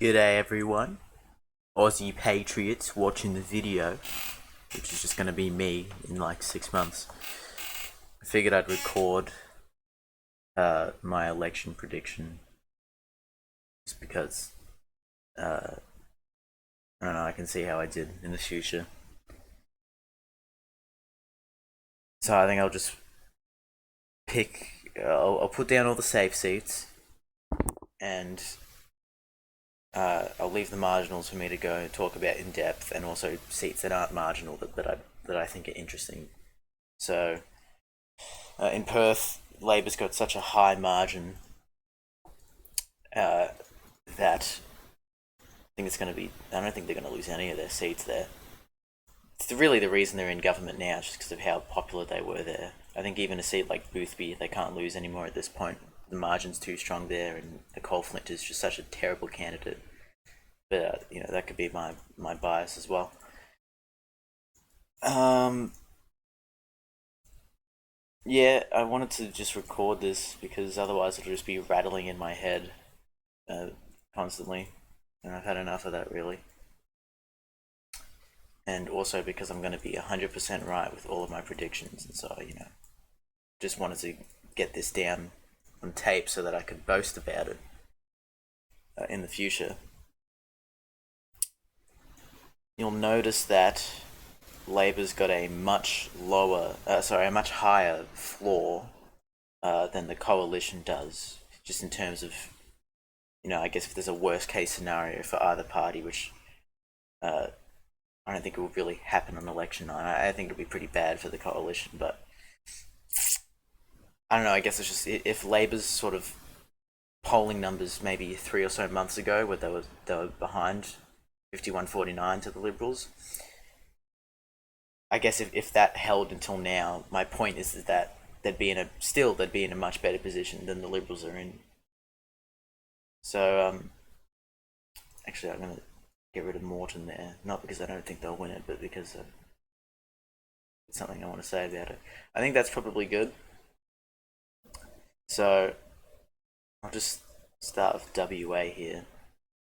G'day everyone, Aussie Patriots watching the video, which is just going to be me in like 6 months. I figured I'd record my election prediction just because I don't know, I can see how I did in the future. So I think I'll just I'll put down all the safe seats and I'll leave the marginals for me to go talk about in depth, and also seats that aren't marginal that I think are interesting. So in Perth, Labor's got such a high margin that I think it's going to be. I don't think they're going to lose any of their seats there. It's really the reason they're in government now, just because of how popular they were there. I think even a seat like Boothby, they can't lose anymore at this point. The margin's too strong there, and Nicole Flint is just such a terrible candidate. But that could be my bias as well. Yeah, I wanted to just record this because otherwise it'll just be rattling in my head constantly, and I've had enough of that, really. And also because I'm going to be 100% right with all of my predictions, and so just wanted to get this down on tape so that I could boast about it in the future. You'll notice that Labor's got a much higher floor than the coalition does, just in terms of, I guess if there's a worst case scenario for either party, which I don't think it will really happen on election night. I think it'll be pretty bad for the coalition, but I don't know. I guess it's just if Labor's sort of polling numbers maybe 3 or so months ago, where they were behind 51-49 to the Liberals. I guess if that held until now, my point is that they'd be in a much better position than the Liberals are in. So actually, I'm gonna get rid of Morton there, not because I don't think they'll win it, but because it's something I want to say about it. I think that's probably good. So I'll just start with WA here.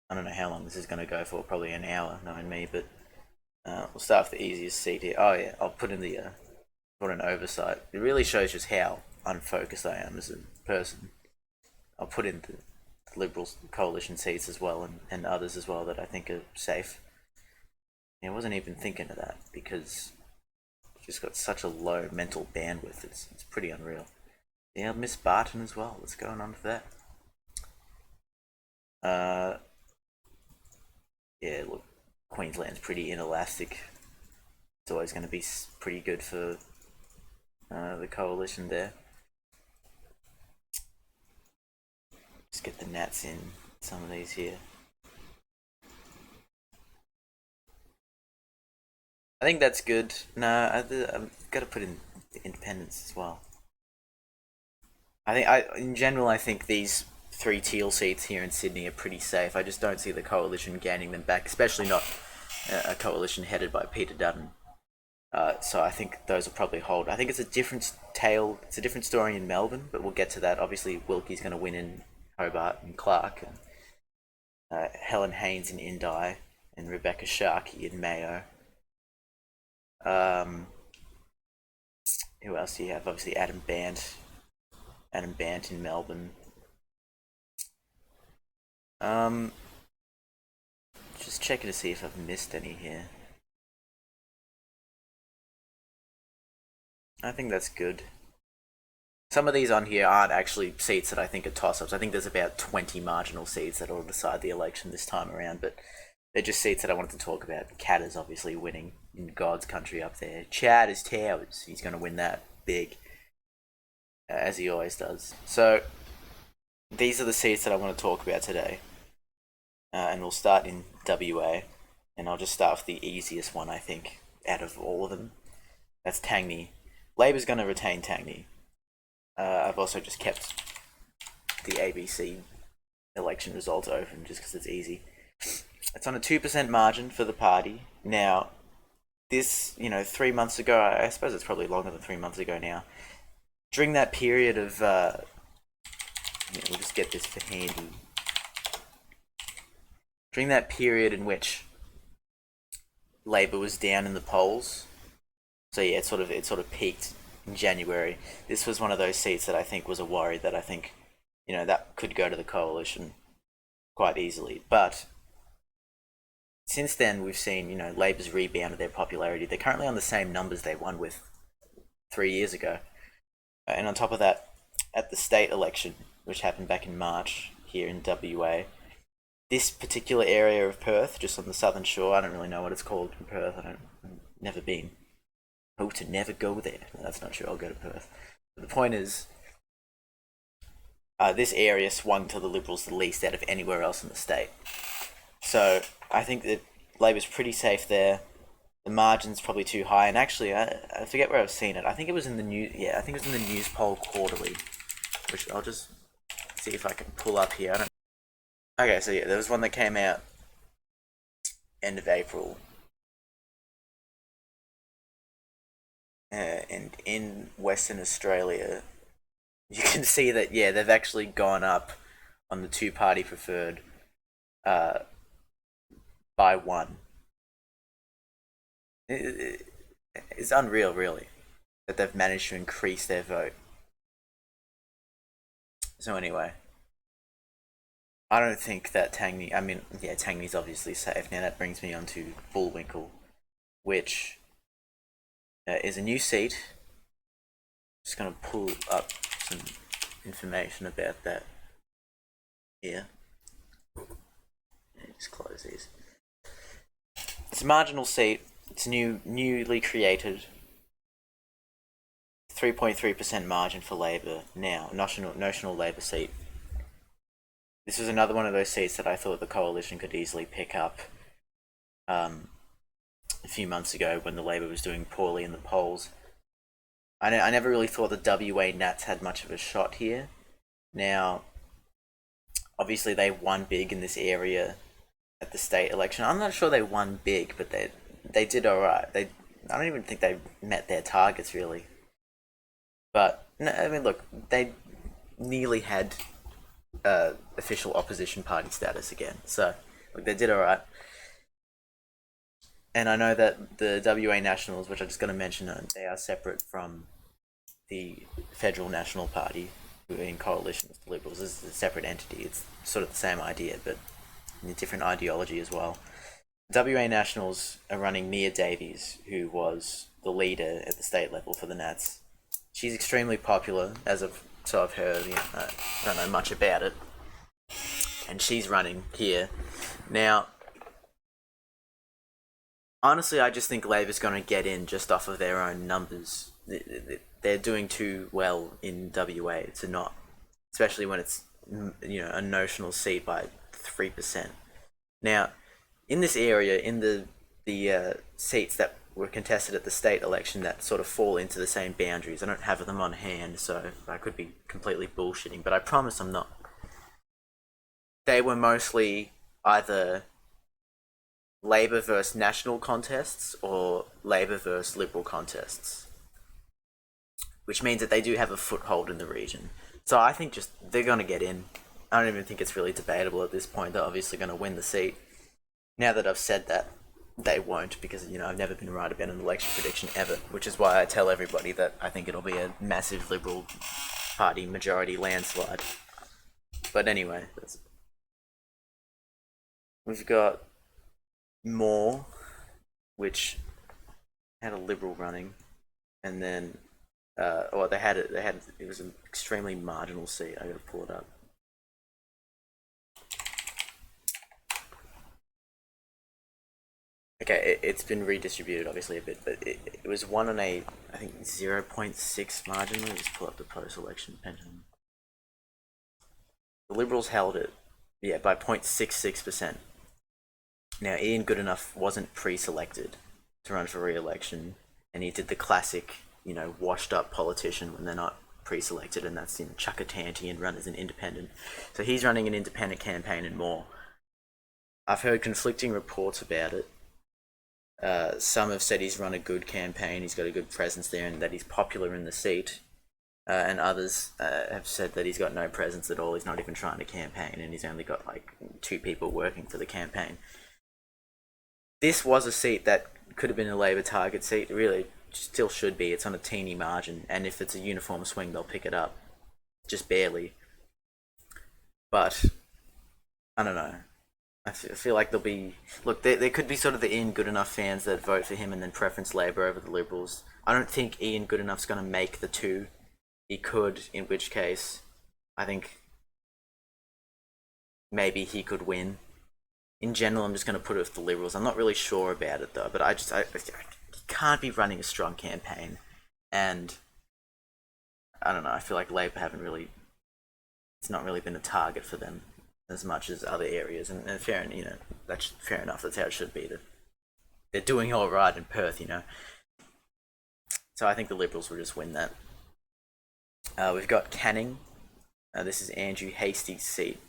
I don't know how long this is going to go for, probably an hour, knowing me, but we'll start with the easiest seat here. Oh yeah, I'll put in the what an oversight. It really shows just how unfocused I am as a person. I'll put in the Liberals coalition seats as well, and others as well that I think are safe. I wasn't even thinking of that because I've just got such a low mental bandwidth. It's pretty unreal. Yeah, Miss Barton as well. What's going on with that? Yeah, look, Queensland's pretty inelastic. It's always going to be pretty good for the coalition there. Just get the Nats in some of these here. I think that's good. No, I've got to put in the independents as well. In general, I think these 3 teal seats here in Sydney are pretty safe. I just don't see the coalition gaining them back, especially not a coalition headed by Peter Dutton. So I think those will probably hold. I think it's a different tale. It's a different story in Melbourne, but we'll get to that. Obviously, Wilkie's going to win in Hobart and Clark, and Helen Haynes in Indi, and Rebecca Sharkey in Mayo. Who else do you have? Obviously, Adam Bandt in Melbourne. Just checking to see if I've missed any here. I think that's good. Some of these on here aren't actually seats that I think are toss-ups. I think there's about 20 marginal seats that will decide the election this time around, but they're just seats that I wanted to talk about. Cat is obviously winning in God's country up there. Chad is Towers. He's going to win that big, as he always does. So these are the seats that I want to talk about today. And we'll start in WA, and I'll just start with the easiest one, I think, out of all of them. That's Tangney. Labor's going to retain Tangney. I've also just kept the ABC election results open just because it's easy. It's on a 2% margin for the party. Now, this, 3 months ago, I suppose it's probably longer than 3 months ago now, during that period of, we'll just get this for handy. during that period in which Labour was down in the polls. So yeah, it sort of peaked in January. This was one of those seats that I think was a worry that I think, that could go to the coalition quite easily. But since then, we've seen, Labor's rebounded their popularity. They're currently on the same numbers they won with 3 years ago. And on top of that, at the state election, which happened back in March here in WA, this particular area of Perth, just on the southern shore, I don't really know what it's called in Perth. I've never been. Oh, to never go there. No, that's not true. I'll go to Perth. But the point is, this area swung to the Liberals the least out of anywhere else in the state. So I think that Labor's pretty safe there. The margin's probably too high, and actually, I forget where I've seen it. I think it was in the news. Yeah, I think it was in the News Poll Quarterly, which I'll just see if I can pull up here. Okay, so yeah, there was one that came out end of April, and in Western Australia, you can see that they've actually gone up on the two-party preferred by one. It's unreal, really, that they've managed to increase their vote. So anyway, I don't think that Tangney. I mean, yeah, Tangney's obviously safe. Now that brings me on to Bullwinkle, which is a new seat. Just gonna pull up some information about that here. Just close these. It's a marginal seat. It's newly created. 3.3% margin for Labor now. National Labor seat. This was another one of those seats that I thought the coalition could easily pick up a few months ago when the Labor was doing poorly in the polls. I never really thought the WA Nats had much of a shot here. Now, obviously they won big in this area at the state election. I'm not sure they won big, but they did alright. I don't even think they met their targets really. But no, I mean, look, they nearly had official opposition party status again. So look, they did alright. And I know that the WA Nationals, which I'm just going to mention, they are separate from the Federal National Party, who are in coalition with the Liberals. This is a separate entity. It's sort of the same idea, but in a different ideology as well. WA Nationals are running Mia Davies, who was the leader at the state level for the Nats. She's extremely popular, so I've heard. I don't know much about it. And she's running here. Now, honestly, I just think Labor's going to get in just off of their own numbers. They're doing too well in WA to not, especially when it's a notional seat by 3%. Now, in this area, in the seats that were contested at the state election that sort of fall into the same boundaries, I don't have them on hand, so I could be completely bullshitting, but I promise I'm not. They were mostly either Labor versus National contests or Labor versus Liberal contests, which means that they do have a foothold in the region. So I think just they're going to get in. I don't even think it's really debatable at this point. They're obviously going to win the seat. Now that I've said that, they won't, because I've never been right about an election prediction ever, which is why I tell everybody that I think it'll be a massive Liberal Party majority landslide. But anyway, we've got Moore, which had a Liberal running, and then they had it was an extremely marginal seat. I gotta pull it up. Okay, it's been redistributed obviously a bit, but it was won on a, I think, 0.6 margin. Let me just pull up the post-election pendulum. The Liberals held it, by 0.66%. Now, Ian Goodenough wasn't pre-selected to run for re-election, and he did the classic, washed-up politician when they're not pre-selected, and that's chuck a tanty and run as an independent. So he's running an independent campaign and more. I've heard conflicting reports about it. Some have said he's run a good campaign, he's got a good presence there, and that he's popular in the seat. and others have said that he's got no presence at all. He's not even trying to campaign, and he's only got like 2 people working for the campaign. This was a seat that could have been a Labor target seat. It really still should be. It's on a teeny margin, and if it's a uniform swing, they'll pick it up, just barely. But I don't know. I feel like there'll be there could be sort of the Ian Goodenough fans that vote for him and then preference Labor over the Liberals. I don't think Ian Goodenough's going to make the two. He could, in which case, I think maybe he could win. In general, I'm just going to put it with the Liberals. I'm not really sure about it though, but I can't be running a strong campaign, and I don't know. I feel like Labor it's not really been a target for them as much as other areas, and fair, that's fair enough. That's how it should be. They're doing all right in Perth, So I think the Liberals will just win that. We've got Canning. This is Andrew Hastie's seat.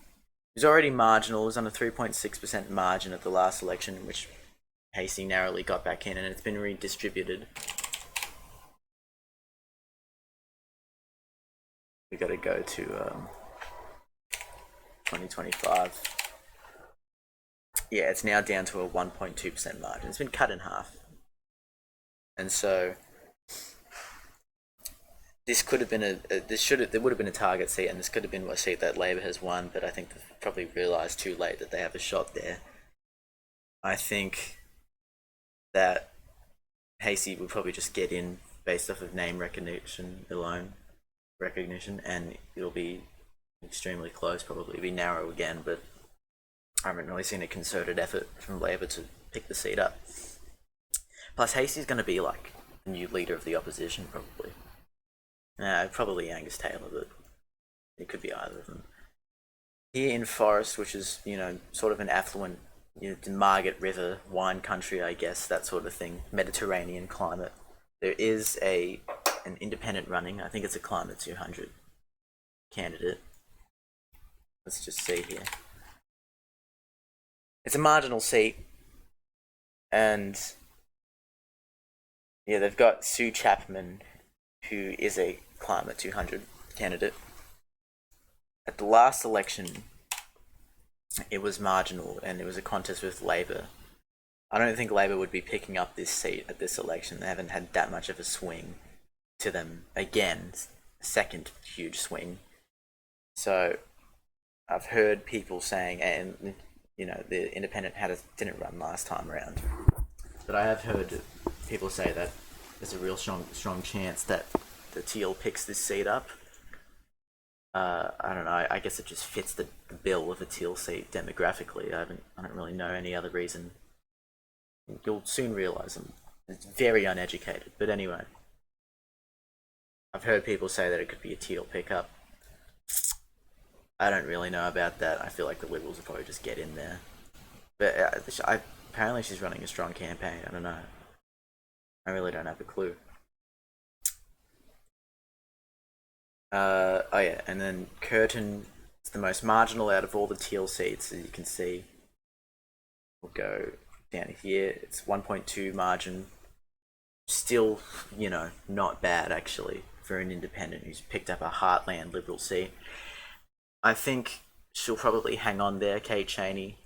He was already marginal. It was on a 3.6% margin at the last election, in which Hastie narrowly got back in, and it's been redistributed. We got to go to 2025. Yeah, it's now down to a 1.2% margin. It's been cut in half, and so this could have been there would have been a target seat, and this could have been a seat that Labor has won, but I think they've probably realised too late that they have a shot there. I think that Hastie would probably just get in based off of name recognition alone, and it'll be extremely close, probably be narrow again, but I haven't really seen a concerted effort from Labor to pick the seat up. Plus, Hastie's going to be like the new leader of the opposition, probably. Probably Angus Taylor, but it could be either of them. Here in Forest, which is, sort of an affluent, the Margaret River wine country, I guess, that sort of thing, Mediterranean climate, there is an independent running. I think it's a Climate 200 candidate. Let's just see here. It's a marginal seat, and yeah, they've got Sue Chapman, who is a Climate 200 candidate. At the last election, it was marginal, and it was a contest with Labor. I don't think Labor would be picking up this seat at this election. They haven't had that much of a swing to them. Again, second huge swing. So I've heard people saying, and the Independent didn't run last time around, but I have heard people say that there's a real strong chance that the Teal picks this seat up. I don't know. I guess it just fits the bill of a Teal seat demographically. I don't really know any other reason. You'll soon realise it's very uneducated. But anyway, I've heard people say that it could be a Teal pickup. I don't really know about that. I feel like the Liberals will probably just get in there. But apparently she's running a strong campaign. I don't know. I really don't have a clue. Oh yeah, and then Curtin is the most marginal out of all the Teal seats, as you can see. We'll go down here. It's 1.2 margin. Still, not bad actually for an independent who's picked up a heartland Liberal seat. I think she'll probably hang on there, Kate Chaney,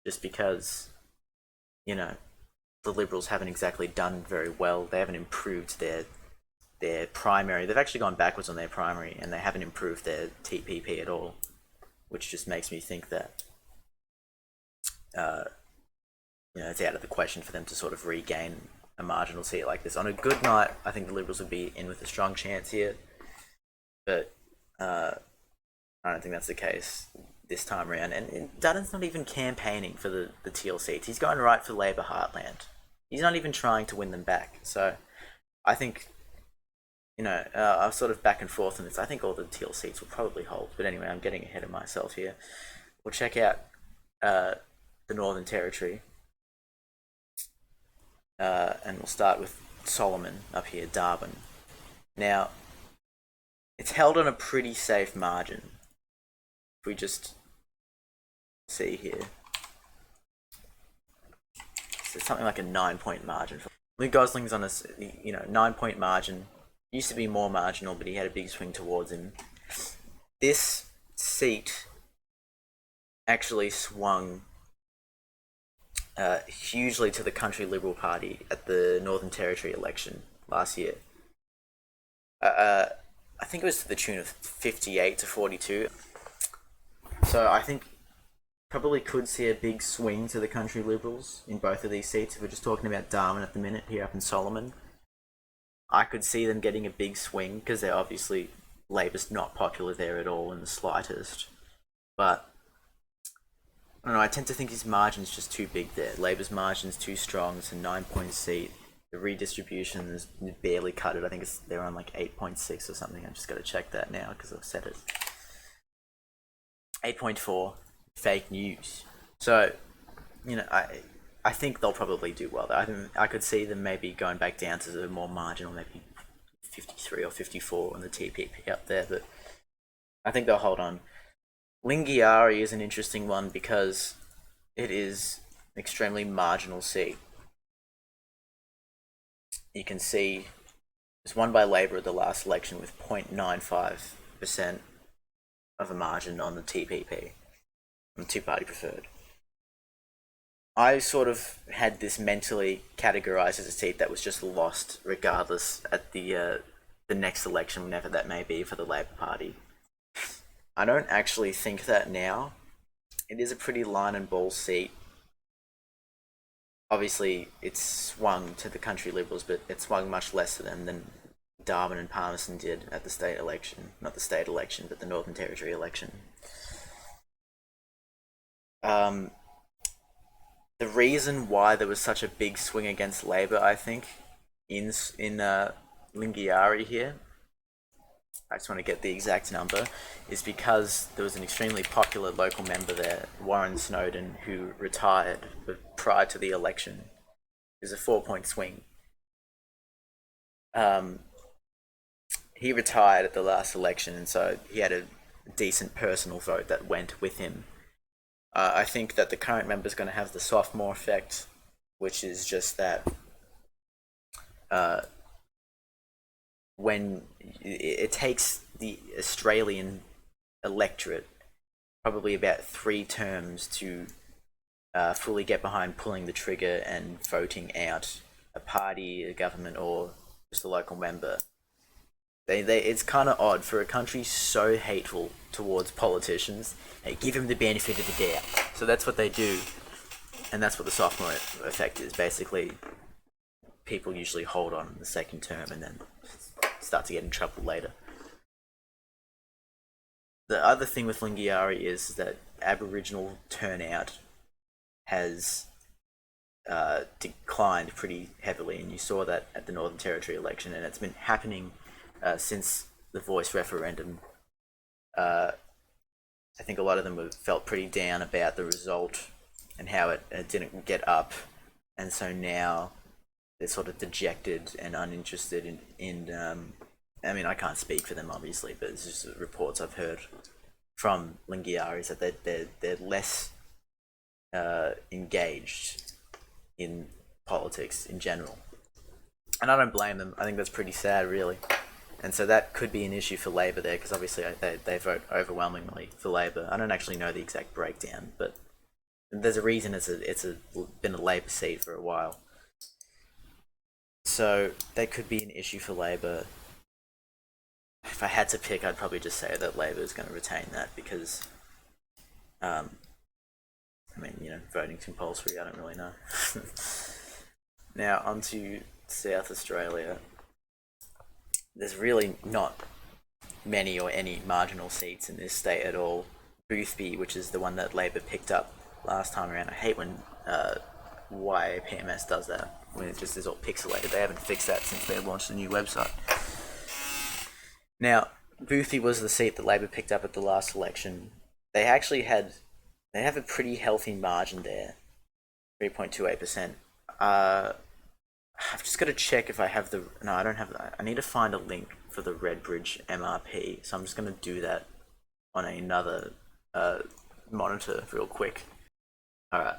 just because, the Liberals haven't exactly done very well. They haven't improved their primary. They've actually gone backwards on their primary, and they haven't improved their TPP at all, which just makes me think that it's out of the question for them to sort of regain a marginal seat like this. On a good night, I think the Liberals would be in with a strong chance here, but I don't think that's the case this time around. And Dutton's not even campaigning for the Teal seats. He's going right for Labor heartland. He's not even trying to win them back. So I think, I'm sort of back and forth on this. I think all the Teal seats will probably hold. But anyway, I'm getting ahead of myself here. We'll check out the Northern Territory. And we'll start with Solomon up here, Darwin. Now, it's held on a pretty safe margin. If we just see here, so it's something like a 9-point margin. Lou Gosling's on a 9-point margin Used to be more marginal, but he had a big swing towards him. This seat actually swung hugely to the Country Liberal Party at the Northern Territory election last year. I think it was to the tune of 58 to 42. So I think probably could see a big swing to the Country Liberals in both of these seats. If we're just talking about Darwin at the minute here up in Solomon, I could see them getting a big swing because they're obviously Labor's not popular there at all in the slightest. But I don't know. I tend to think his margin's just too big there. Labor's margin's too strong. It's a 9-point seat. The redistribution is barely cut it. I think they're on like 8.6 or something. I just got to check that now because I've said it. 8.4. Fake news. So, I think they'll probably do well. I could see them maybe going back down to the more marginal, maybe 53 or 54 on the TPP up there, but I think they'll hold on. Lingiari is an interesting one because it is an extremely marginal seat. You can see it was won by Labor at the last election with 0.95% of a margin on the TPP, on two-party preferred. I sort of had this mentally categorized as a seat that was just lost regardless at the next election, whenever that may be, for the Labor Party. I don't actually think that now. It is a pretty line and ball seat. Obviously, it's swung to the Country Liberals, but it swung much less to them than Darwin and Palmerston did at the state election. Not the state election, but the Northern Territory election. The reason why there was such a big swing against Labor, I think, in Lingiari here, I just want to get the exact number, is because there was an extremely popular local member there, Warren Snowden, who retired prior to the election. It was a 4-point swing. He retired at the last election, and so he had a decent personal vote that went with him. I think that the current member is going to have the sophomore effect, which is just that when it takes the Australian electorate probably about 3 terms to fully get behind pulling the trigger and voting out a party, a government, or just a local member. It's kind of odd for a country so hateful towards politicians. They give them the benefit of the doubt. So that's what they do, and that's what the sophomore effect is. Basically, people usually hold on in the second term and then start to get in trouble later. The other thing with Lingiari is that Aboriginal turnout has declined pretty heavily, and you saw that at the Northern Territory election, and it's been happening since the Voice referendum. I think a lot of them felt pretty down about the result and how it didn't get up, and so now they're sort of dejected and uninterested in I mean, I can't speak for them obviously, but it's just reports I've heard from Lingiari is that they're less engaged in politics in general, and I don't blame them. I think that's pretty sad, really. And so that could be an issue for Labor there, because obviously they vote overwhelmingly for Labor. I don't actually know the exact breakdown, but there's a reason it's been a Labor seat for a while. So that could be an issue for Labor. If I had to pick, I'd probably just say that Labor is going to retain that because, I mean, voting's compulsory. I don't really know. Now on to South Australia. There's really not many or any marginal seats in this state at all. Boothby, which is the one that Labor picked up last time around. I hate when YAPMS does that, when it just is all pixelated. They haven't fixed that since they launched a new website. Now, Boothby was the seat that Labor picked up at the last election. They have a pretty healthy margin there, 3.28%. I've just got to check if I have no, I don't have that. I need to find a link for the Redbridge MRP, so I'm just going to do that on another monitor real quick. Alright,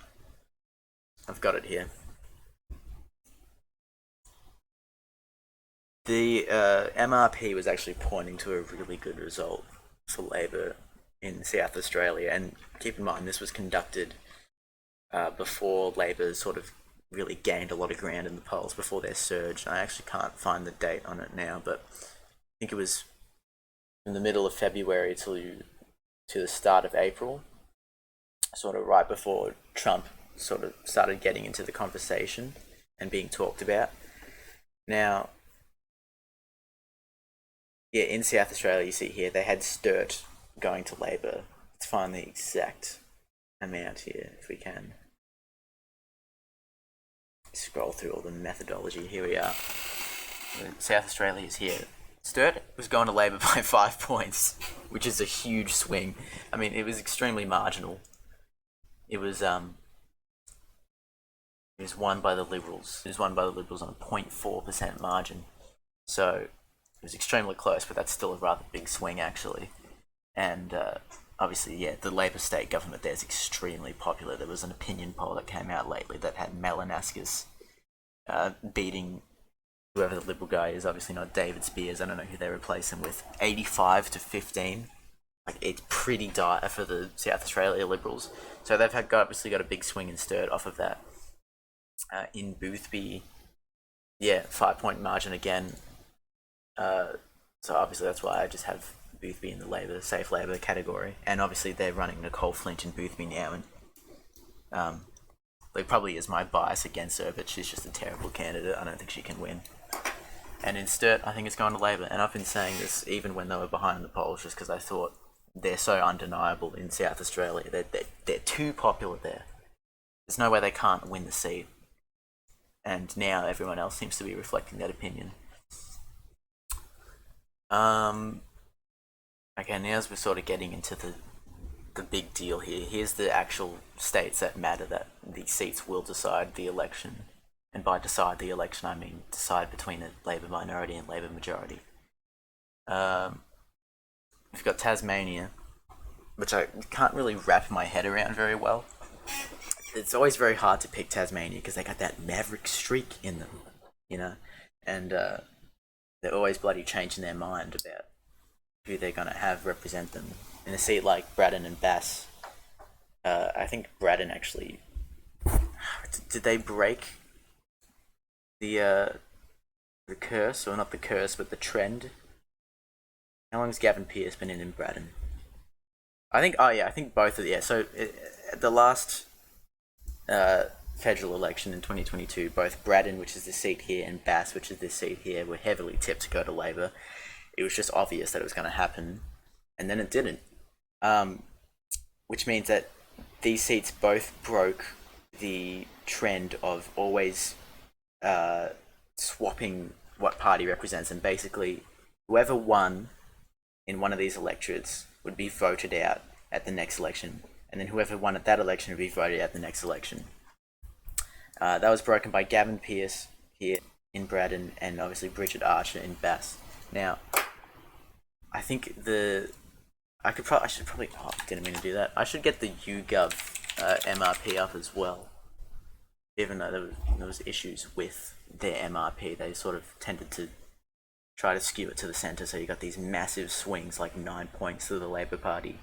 I've got it here. The MRP was actually pointing to a really good result for Labor in South Australia, and keep in mind this was conducted before Labor sort of really gained a lot of ground in the polls before their surge. I actually can't find the date on it now, but I think it was in the middle of February to the start of April, sort of right before Trump sort of started getting into the conversation and being talked about. Now, yeah, in South Australia, you see here, they had Sturt going to Labor. Let's find the exact amount here, if we can. Scroll through all the methodology. Here we are. South Australia is here. Sturt was going to Labor by 5 points, which is a huge swing. I mean, it was extremely marginal. It was won by the Liberals. It was won by the Liberals on a 0.4% margin. So it was extremely close, but that's still a rather big swing, actually. And obviously, yeah, the Labor state government there is extremely popular. There was an opinion poll that came out lately that had Malinauskas beating whoever the Liberal guy is, obviously not David Spears. I don't know who they replace him with. 85-15. Like, it's pretty dire for the South Australia Liberals. So they've obviously got a big swing in Sturt off of that. In Boothby, yeah, 5-point margin again. So obviously that's why I just have Boothby in the safe Labor category. And obviously they're running Nicole Flynn in Boothby now, and like, probably is my bias against her, but she's just a terrible candidate. I don't think she can win. And in Sturt, I think it's going to Labor. And I've been saying this even when they were behind in the polls, just because I thought they're so undeniable in South Australia. They're too popular there. There's no way they can't win the seat. And now everyone else seems to be reflecting that opinion. Okay, now as we're sort of getting into the big deal here, here's the actual states that matter, that these seats will decide the election. And by decide the election, I mean decide between a Labor minority and Labor majority. We've got Tasmania, which I can't really wrap my head around very well. It's always very hard to pick Tasmania because they got that maverick streak in them, you know? And they're always bloody changing their mind about who they're going to have represent them. In a seat like Braddon and Bass, I think Braddon actually... Did they break the curse, or not the curse, but the trend? How long has Gavin Pearce been in Braddon? I think both of so the last federal election in 2022, both Braddon, which is the seat here, and Bass, which is this seat here, were heavily tipped to go to Labor. It was just obvious that it was going to happen, and then it didn't. Which means that these seats both broke the trend of always swapping what party represents, and basically whoever won in one of these electorates would be voted out at the next election, and then whoever won at that election would be voted out at the next election. That was broken by Gavin Pearce here in Braddon, and obviously Bridget Archer in Bass. Now, I think I should probably, didn't mean to do that. I should get the YouGov MRP up as well. Even though there was issues with their MRP, they sort of tended to try to skew it to the centre, so you got these massive swings, like 9 points to the Labor Party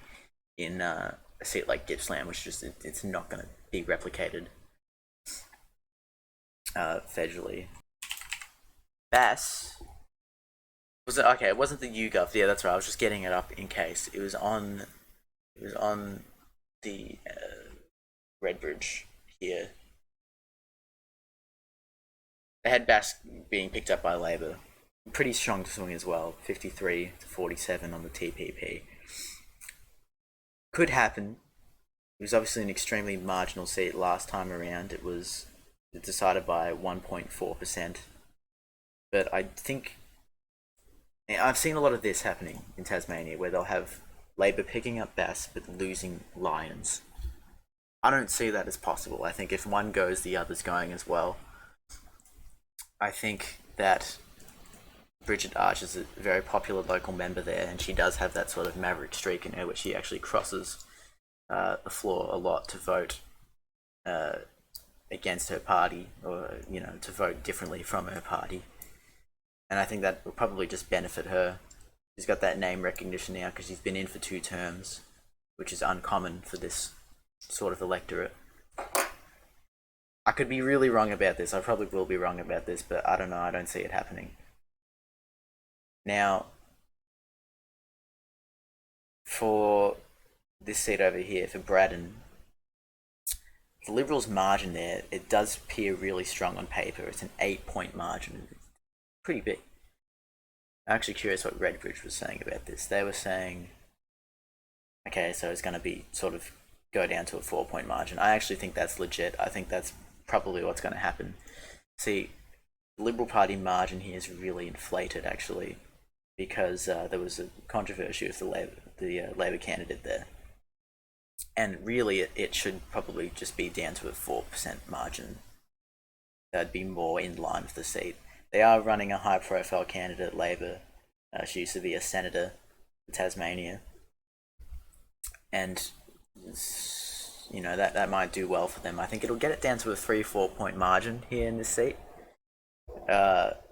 in a seat like Gippsland, which just it's not going to be replicated federally. Bass was it okay? It wasn't the YouGov. Yeah, that's right. I was just getting it up in case it was on. It was on the Redbridge here. They had Bass being picked up by Labor. Pretty strong swing as well, 53-47 on the TPP. Could happen. It was obviously an extremely marginal seat last time around. It was decided by 1.4%. But I think I've seen a lot of this happening in Tasmania, where they'll have Labor picking up Bass but losing Lyons. I don't see that as possible. I think if one goes, the other's going as well. I think that Bridget Archer is a very popular local member there, and she does have that sort of maverick streak in her, where she actually crosses the floor a lot to vote against her party, or to vote differently from her party. and I think that will probably just benefit her. She's got that name recognition now because she's been in for 2 terms, which is uncommon for this sort of electorate. I could be really wrong about this. I probably will be wrong about this, but I don't know. I don't see it happening. Now, for this seat over here, for Braddon, the Liberals' margin there, it does appear really strong on paper. It's an 8-point margin. It's pretty big. I'm actually curious what Redbridge was saying about this. They were saying, okay, so it's going to be sort of go down to a 4-point margin. I actually think that's legit. I think that's probably what's going to happen. See, the Liberal Party margin here is really inflated, actually, because there was a controversy with the Labor candidate there. And really, it should probably just be down to a 4% margin. That'd be more in line with the seat. They are running a high-profile candidate, Labor. She used to be a senator for Tasmania. And, you know, that might do well for them. I think it'll get it down to a 3-4 point margin here in this seat.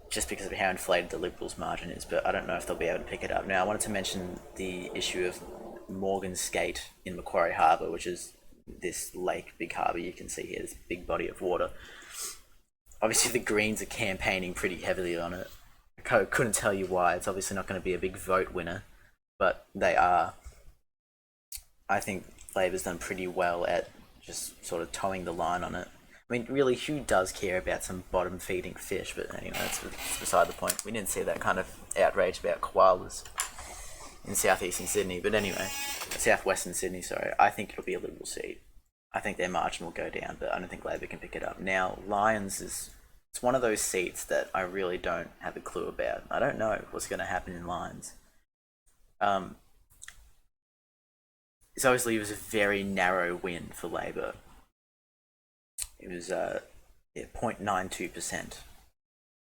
Just because of how inflated the Liberals' margin is, but I don't know if they'll be able to pick it up. Now, I wanted to mention the issue of Morgan's Gate in Macquarie Harbour, which is this lake, big harbour you can see here, this big body of water. Obviously, the Greens are campaigning pretty heavily on it. I couldn't tell you why. It's obviously not going to be a big vote winner, but they are. I think Labor's done pretty well at just sort of towing the line on it. I mean, really, who does care about some bottom-feeding fish? But anyway, that's beside the point. We didn't see that kind of outrage about koalas in southeastern Sydney. But anyway, southwestern Sydney, sorry. I think it'll be a Liberal seat. I think their margin will go down, but I don't think Labor can pick it up. Now, Lyons it's one of those seats that I really don't have a clue about. I don't know what's going to happen in Lyons. This obviously was a very narrow win for Labor. It was 0.92%.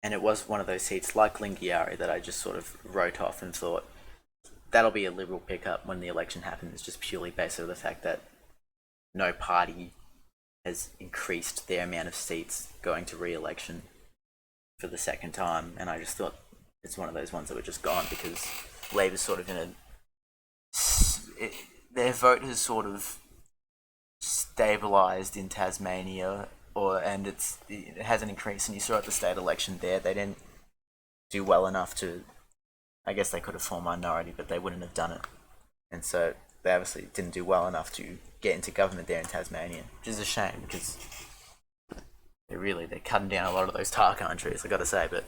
And it was one of those seats like Lingiari that I just sort of wrote off and thought that'll be a Liberal pickup when the election happens, just purely based on the fact that no party has increased their amount of seats going to re-election for the second time. And I just thought it's one of those ones that were just gone because Labor's sort of in their vote has sort of stabilised in Tasmania, and it hasn't increased. And you saw at the state election there, they didn't do well enough to. I guess they could have formed minority, but they wouldn't have done it. And so they obviously didn't do well enough to get into government there in Tasmania, which is a shame because they're cutting down a lot of those Tarkine trees, I gotta say. But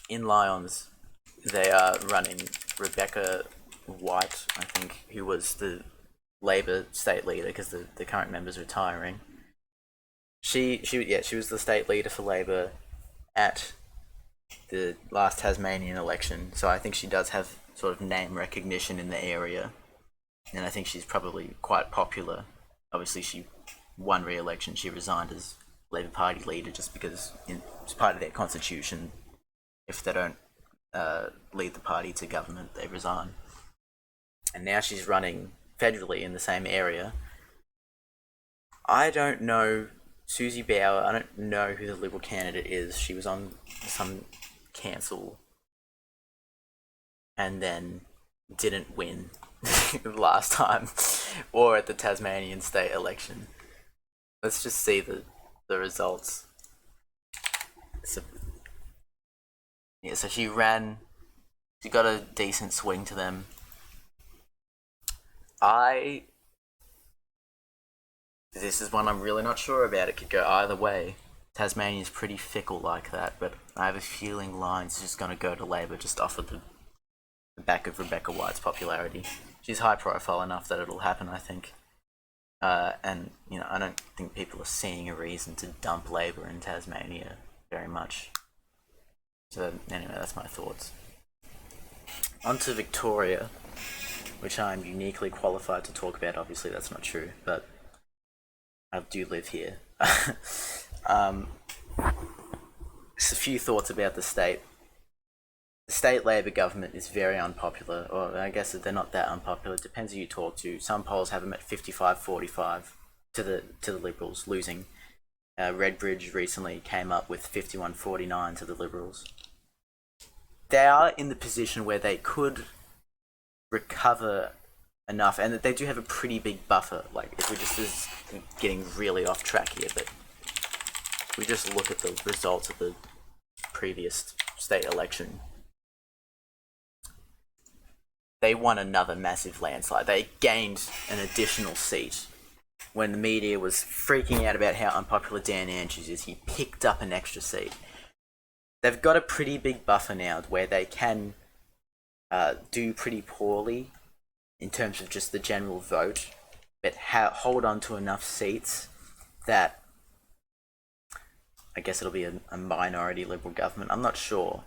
in Lyons, they are running Rebecca White, I think, who was the Labor state leader because the current member's retiring. She was the state leader for Labor at the last Tasmanian election, so I think she does have sort of name recognition in the area, and I think she's probably quite popular. Obviously, she won re-election. She resigned as Labor Party leader just because it's part of their constitution. If they don't lead the party to government, they resign. And now she's running federally in the same area. I don't know Susie Bauer. I don't know who the Liberal candidate is. She was on some cancel and then didn't win last time or at the Tasmanian state election. Let's just see the results. So she got a decent swing to them. This is one I'm really not sure about. It could go either way. Tasmania's pretty fickle like that, but I have a feeling Lyons is just going to go to Labor just off of the back of Rebecca White's popularity. She's high profile enough that it'll happen, I think. And, I don't think people are seeing a reason to dump Labor in Tasmania very much. So, anyway, that's my thoughts. On to Victoria, which I'm uniquely qualified to talk about. Obviously, that's not true, but I do live here. Just a few thoughts about the state. The state Labor government is very unpopular, or I guess they're not that unpopular. It depends who you talk to. Some polls have them at 55-45 to the Liberals, losing. Redbridge recently came up with 51-49 to the Liberals. they are in the position where they could recover enough, and that they do have a pretty big buffer. Like, if we just this is getting really off track here, but we just look at the results of the previous state election. They won another massive landslide. They gained an additional seat. When the media was freaking out about how unpopular Dan Andrews is, he picked up an extra seat. They've got a pretty big buffer now where they can do pretty poorly in terms of just the general vote, but hold on to enough seats that I guess it'll be a minority Liberal government. I'm not sure.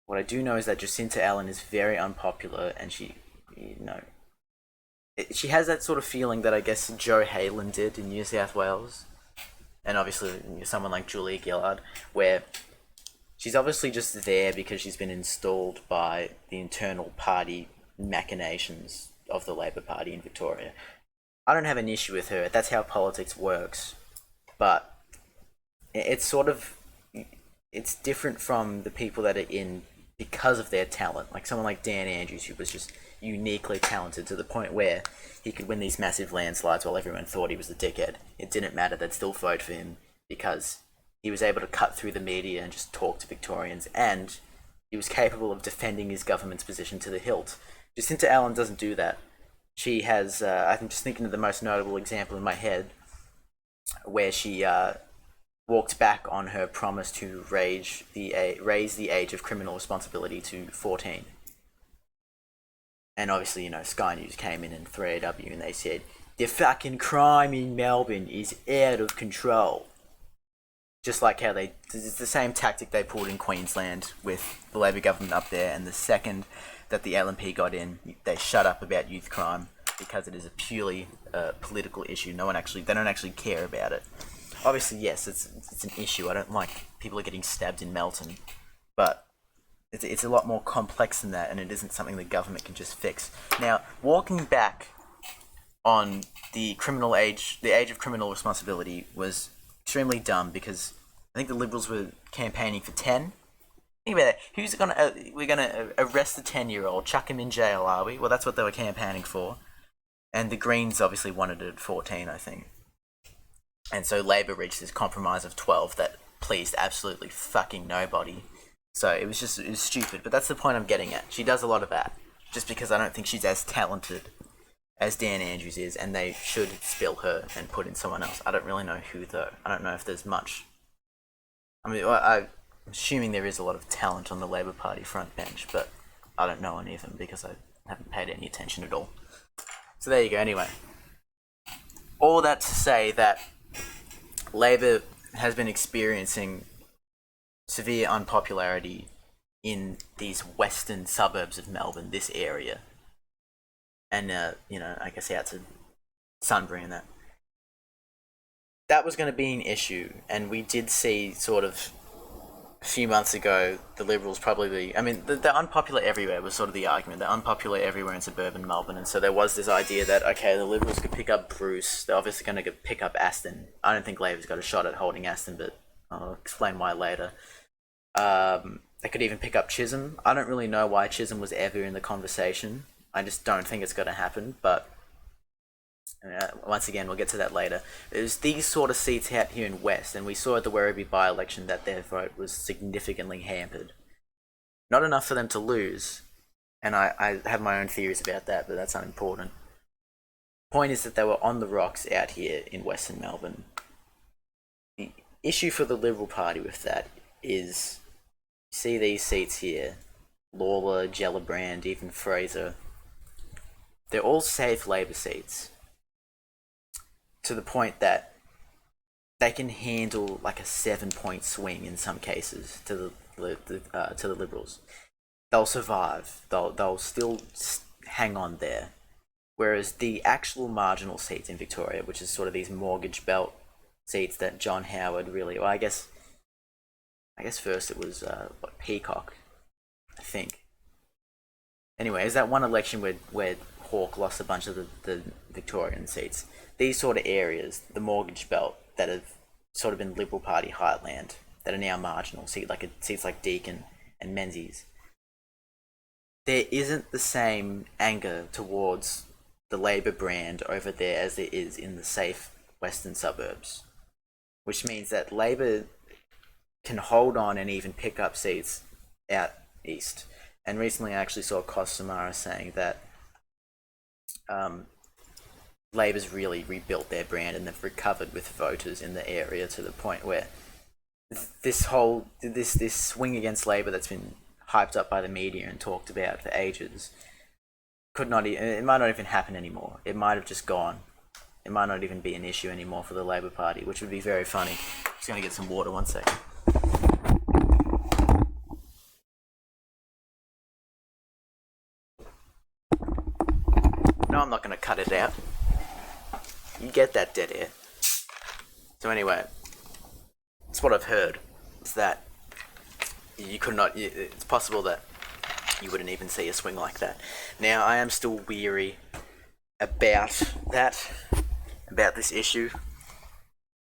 What I do know is that Jacinta Allen is very unpopular, and she has that sort of feeling that I guess Joe Halen did in New South Wales, and obviously someone like Julia Gillard, where she's obviously just there because she's been installed by the internal party machinations of the Labor Party in Victoria. I don't have an issue with her. That's how politics works, but it's different from the people that are in because of their talent. Like someone like Dan Andrews, who was just uniquely talented to the point where he could win these massive landslides while everyone thought he was a dickhead. It didn't matter, they'd still vote for him because he was able to cut through the media and just talk to Victorians, and he was capable of defending his government's position to the hilt. Jacinta Allen doesn't do that. She has, I'm just thinking of the most notable example in my head, where she walked back on her promise to raise the age of criminal responsibility to 14. And obviously, Sky News came in and 3AW and they said, the fucking crime in Melbourne is out of control. Just like how it's the same tactic they pulled in Queensland with the Labor government up there, and the second that the LNP got in, they shut up about youth crime because it is a purely political issue. They don't actually care about it. Obviously, yes, it's an issue. I don't like people are getting stabbed in Melton, but it's a lot more complex than that, and it isn't something the government can just fix. Now, walking back on the age of criminal responsibility was extremely dumb because I think the Liberals were campaigning for 10. Think about that. We're gonna arrest the 10-year-old, chuck him in jail, are we? Well, that's what they were campaigning for. And the Greens obviously wanted it at 14, I think. And so Labor reached this compromise of 12 that pleased absolutely fucking nobody. So it was stupid, but that's the point I'm getting at. She does a lot of that, just because I don't think she's as talented as Dan Andrews is, and they should spill her and put in someone else. I don't really know who, though. I don't know if there's much. I mean, I'm assuming there is a lot of talent on the Labor Party front bench, but I don't know any of them because I haven't paid any attention at all. So there you go, anyway. All that to say that Labor has been experiencing severe unpopularity in these western suburbs of Melbourne, this area. And, I guess out to Sunbury and that. That was going to be an issue, and we did see sort of a few months ago the Liberals probably... I mean, they're unpopular everywhere was sort of the argument. They're unpopular everywhere in suburban Melbourne, and so there was this idea that, okay, the Liberals could pick up Bruce, they're obviously going to pick up Aston. I don't think Labor's got a shot at holding Aston, but I'll explain why later. They could even pick up Chisholm. I don't really know why Chisholm was ever in the conversation. I just don't think it's going to happen, but once again, we'll get to that later. There's these sort of seats out here in West, and we saw at the Werribee by-election that their vote was significantly hampered. Not enough for them to lose, and I have my own theories about that, but that's unimportant. Point is that they were on the rocks out here in Western Melbourne. The issue for the Liberal Party with that is, you see these seats here, Lawler, Gellibrand, even Fraser, they're all safe Labor seats, to the point that they can handle like a 7-point swing in some cases to the Liberals. They'll survive. They'll still hang on there. Whereas the actual marginal seats in Victoria, which is sort of these mortgage belt seats that John Howard really... Well, I guess first it was Peacock, I think. Anyway, is that one election where Hawke lost a bunch of the Victorian seats. These sort of areas, the mortgage belt, that have sort of been Liberal Party heartland, that are now marginal, seats like Deakin and Menzies, there isn't the same anger towards the Labor brand over there as there is in the safe western suburbs, which means that Labor can hold on and even pick up seats out east. And recently I actually saw Kos Samara saying that Labor's really rebuilt their brand and they've recovered with voters in the area to the point where this swing against Labor that's been hyped up by the media and talked about for ages it might not even happen anymore. It might have just gone. It might not even be an issue anymore for the Labor Party, which would be very funny. Just gonna get some water, 1 second. No, I'm not gonna cut it out. You get that dead air. So anyway, it's what I've heard. Is that you could not. It's possible that you wouldn't even see a swing like that. Now, I am still weary about that, about this issue.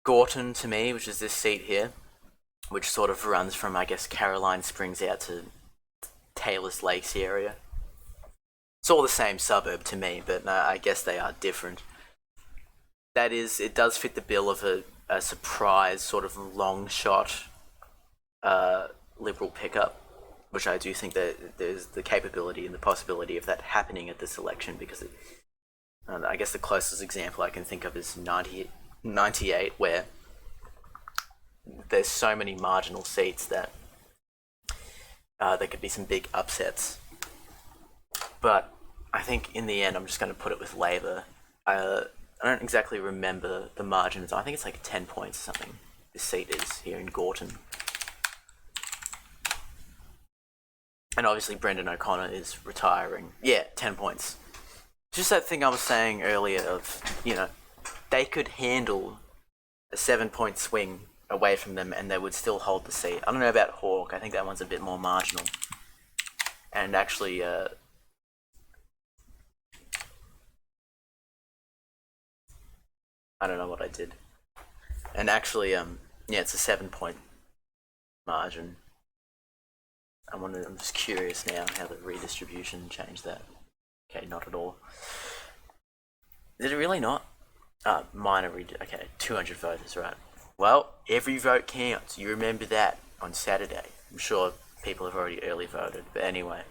Gorton, to me, which is this seat here, which sort of runs from, I guess, Caroline Springs out to Taylor's Lakes area. It's all the same suburb to me, but I guess they are different. That is, it does fit the bill of a surprise, sort of long shot Liberal pickup, which I do think that there's the capability and the possibility of that happening at this election, because I guess the closest example I can think of is 98, where there's so many marginal seats that there could be some big upsets. But I think in the end, I'm just going to put it with Labor. I don't exactly remember the margins. I think it's like 10 points or something. This seat is here in Gorton. And obviously Brendan O'Connor is retiring. Yeah, 10 points. Just that thing I was saying earlier of, they could handle a 7-point swing away from them and they would still hold the seat. I don't know about Hawke. I think that one's a bit more marginal. And actually, I don't know what I did. And actually, it's a 7-point margin. I'm just curious now how the redistribution changed that. Okay, not at all. Did it really not? Okay, 200 voters, right. Well, every vote counts. You remember that on Saturday. I'm sure people have already early voted, but anyway.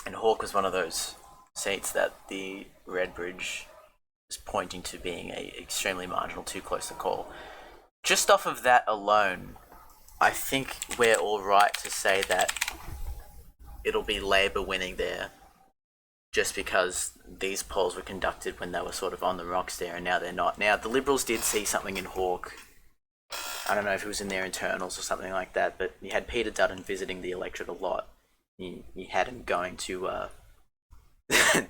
And Hawke was one of those seats that the Redbridge was pointing to being a extremely marginal, too close to call. Just off of that alone, I think we're all right to say that it'll be Labor winning there, just because these polls were conducted when they were sort of on the rocks there, and now they're not. Now, the Liberals did see something in Hawke. I don't know if it was in their internals or something like that, but you had Peter Dutton visiting the electorate a lot. You had him going to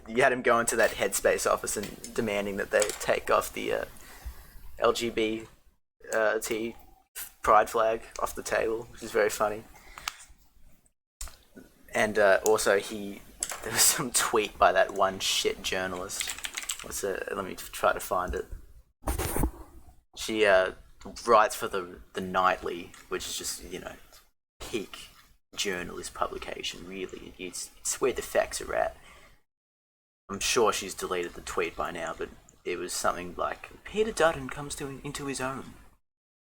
you had him going to that Headspace office and demanding that they take off the LGBT pride flag off the table, which is very funny. And also there was some tweet by that one shit journalist. Let me try to find it. She writes for the Nightly, which is just, peak journalist publication, really. It's where the facts are at. I'm sure she's deleted the tweet by now, but it was something like, Peter Dutton comes into his own,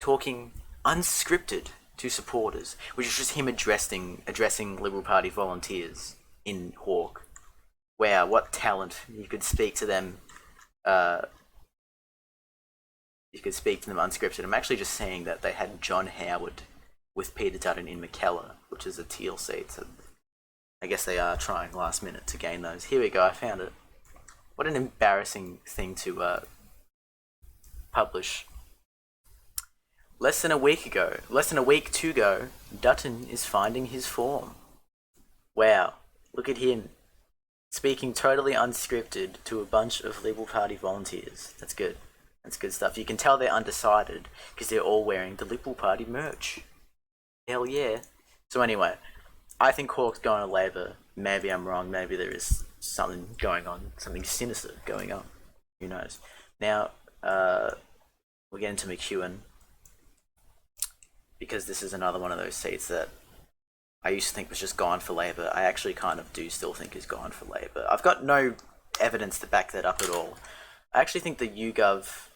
talking unscripted to supporters, which is just him addressing Liberal Party volunteers in Hawke. Wow, what talent. You could speak to them unscripted. I'm actually just saying that they had John Howard with Peter Dutton in McKellar, which is a teal seat, so I guess they are trying last minute to gain those. Here we go, I found it. What an embarrassing thing to publish. Less than a week to go, Dutton is finding his form. Wow, look at him. Speaking totally unscripted to a bunch of Liberal Party volunteers. That's good. That's good stuff. You can tell they're undecided because they're all wearing the Liberal Party merch. Hell yeah. So anyway, I think Hawke's going to Labor. Maybe I'm wrong. Maybe there is something going on, something sinister going on. Who knows? Now, we'll get into McEwen, because this is another one of those seats that I used to think was just gone for Labor, I actually kind of do still think is gone for Labor. I've got no evidence to back that up at all. I actually think the YouGov,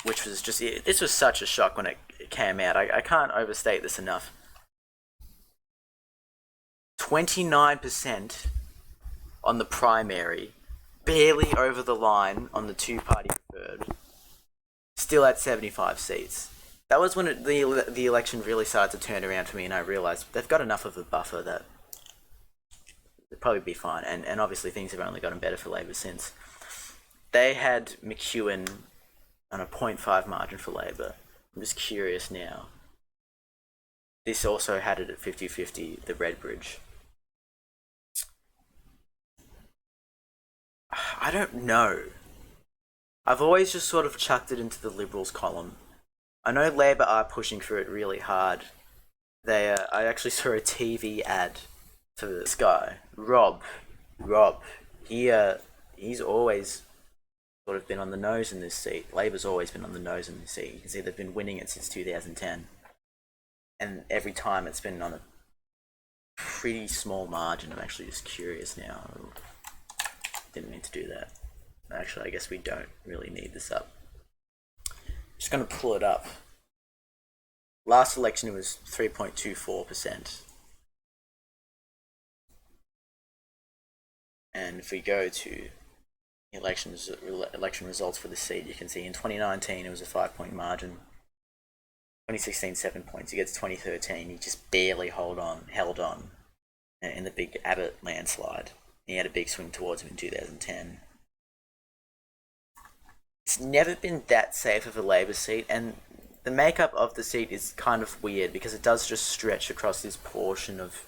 which was just, this was such a shock when it came out. I can't overstate this enough. 29% on the primary, barely over the line on the two-party preferred, still at 75 seats. That was when the election really started to turn around for me, and I realised they've got enough of a buffer that they'll probably be fine. And obviously things have only gotten better for Labor since. They had McEwen on a 0.5 margin for Labor. I'm just curious now. This also had it at 50-50, the Redbridge. I don't know. I've always just sort of chucked it into the Liberals column. I know Labor are pushing for it really hard. I actually saw a TV ad for this guy, Rob. He's always sort of been on the nose in this seat. Labor's always been on the nose in this seat. You can see they've been winning it since 2010. And every time it's been on a pretty small margin. I'm actually just curious now. Didn't mean to do that. Actually, I guess we don't really need this up. Just going to pull it up. Last election it was 3.24%. And if we go to election results for the seat, you can see in 2019 it was a 5-point margin. 2016, 7 points. You get to 2013, he just barely held on in the big Abbott landslide. He had a big swing towards him in 2010. It's never been that safe of a Labor seat, and the makeup of the seat is kind of weird because it does just stretch across this portion of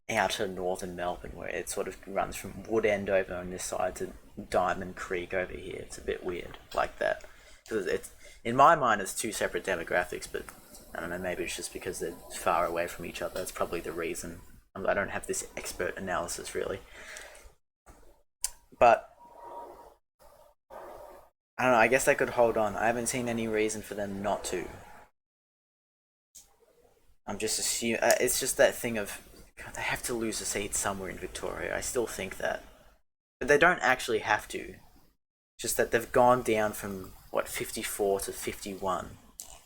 outer northern Melbourne, where it sort of runs from Woodend over on this side to Diamond Creek over here. It's a bit weird like that. It's, in my mind, it's two separate demographics, but I don't know, maybe it's just because they're far away from each other. That's probably the reason. I don't have this expert analysis, really. But I don't know, I guess they could hold on. I haven't seen any reason for them not to. I'm just assuming... it's just that thing of... God, they have to lose a seat somewhere in Victoria. I still think that. But they don't actually have to. Just that they've gone down from, 54 to 51.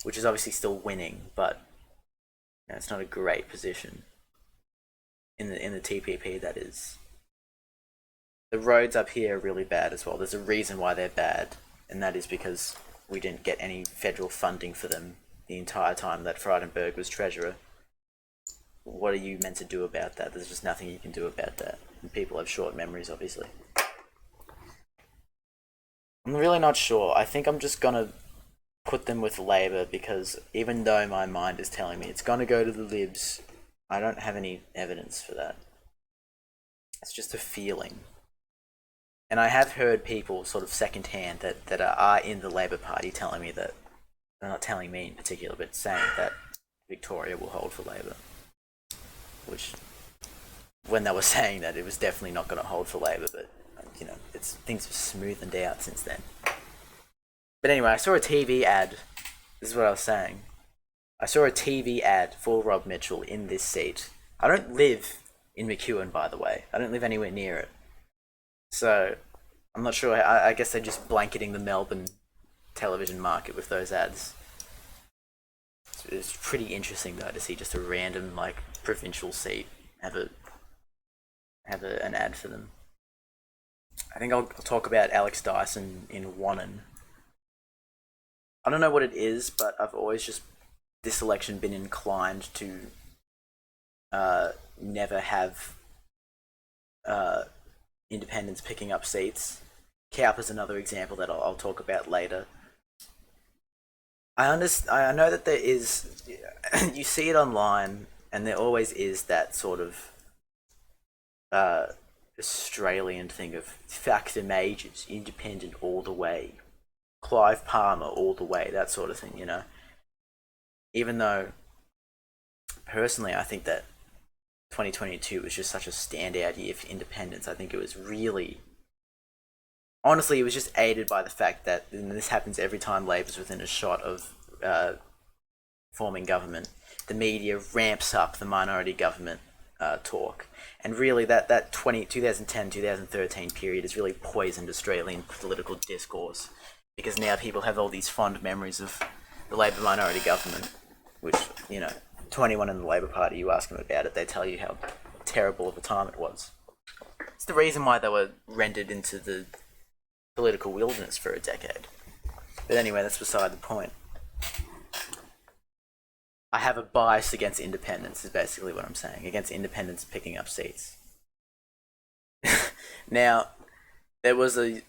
Which is obviously still winning, but... it's not a great position. In the TPP, that is. The roads up here are really bad as well. There's a reason why they're bad, and that is because we didn't get any federal funding for them the entire time that Frydenberg was Treasurer. What are you meant to do about that? There's just nothing you can do about that. And people have short memories, obviously. I'm really not sure. I think I'm just gonna put them with Labor because even though my mind is telling me it's gonna go to the Libs, I don't have any evidence for that. It's just a feeling. And I have heard people sort of secondhand that are in the Labor Party telling me that, they're not telling me in particular, but saying that Victoria will hold for Labor. Which, when they were saying that, it was definitely not going to hold for Labor, but, things have smoothened out since then. But anyway, I saw a TV ad. This is what I was saying. I saw a TV ad for Rob Mitchell in this seat. I don't live in McEwen, by the way. I don't live anywhere near it. So, I'm not sure. I guess they're just blanketing the Melbourne television market with those ads. It's pretty interesting, though, to see just a random, provincial seat have an ad for them. I think I'll talk about Alex Dyson in Wannon. I don't know what it is, but I've always just this election been inclined to never have independents picking up seats. Kaup is another example that I'll talk about later. I know that there is, you see it online, and there always is that sort of Australian thing of factor majors, independent all the way, Clive Palmer all the way, that sort of thing, Even though, personally, I think that 2022 was just such a standout year for independents. I think it was really... Honestly, it was just aided by the fact that, and this happens every time Labor's within a shot of forming government, the media ramps up the minority government talk. And really, that 2010, 2013 period has really poisoned Australian political discourse, because now people have all these fond memories of the Labor minority government, which, to anyone in the Labor Party, you ask them about it, they tell you how terrible of a time it was. It's the reason why they were rendered into the political wilderness for a decade. But anyway, that's beside the point. I have a bias against independents, is basically what I'm saying. Against independents picking up seats. Now, there was a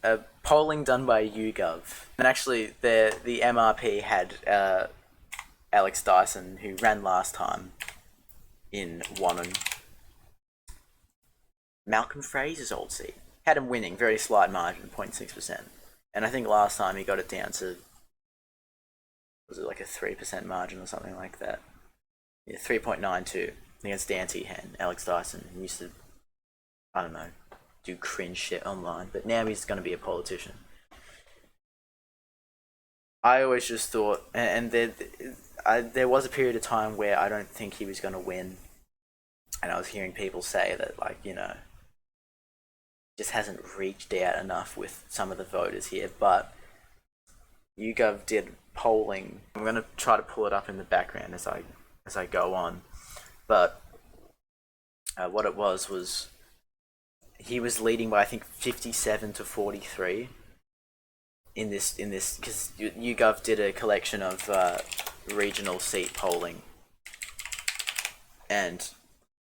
polling done by YouGov, and actually the MRP had Alex Dyson, who ran last time in Wannon. Malcolm Fraser's old seat. Had him winning, very slight margin, 0.6%. And I think last time he got it down to, was it like a 3% margin or something like that? Yeah, 3.92 against Dan Tehan, Alex Dyson, who used to, I don't know, do cringe shit online, but now he's going to be a politician. I always just thought, and there was a period of time where I don't think he was going to win, and I was hearing people say that, just hasn't reached out enough with some of the voters here, but YouGov did polling. I'm going to try to pull it up in the background as I go on, but what it was he was leading by, I think, 57 to 43 in this, because YouGov did a collection of regional seat polling, and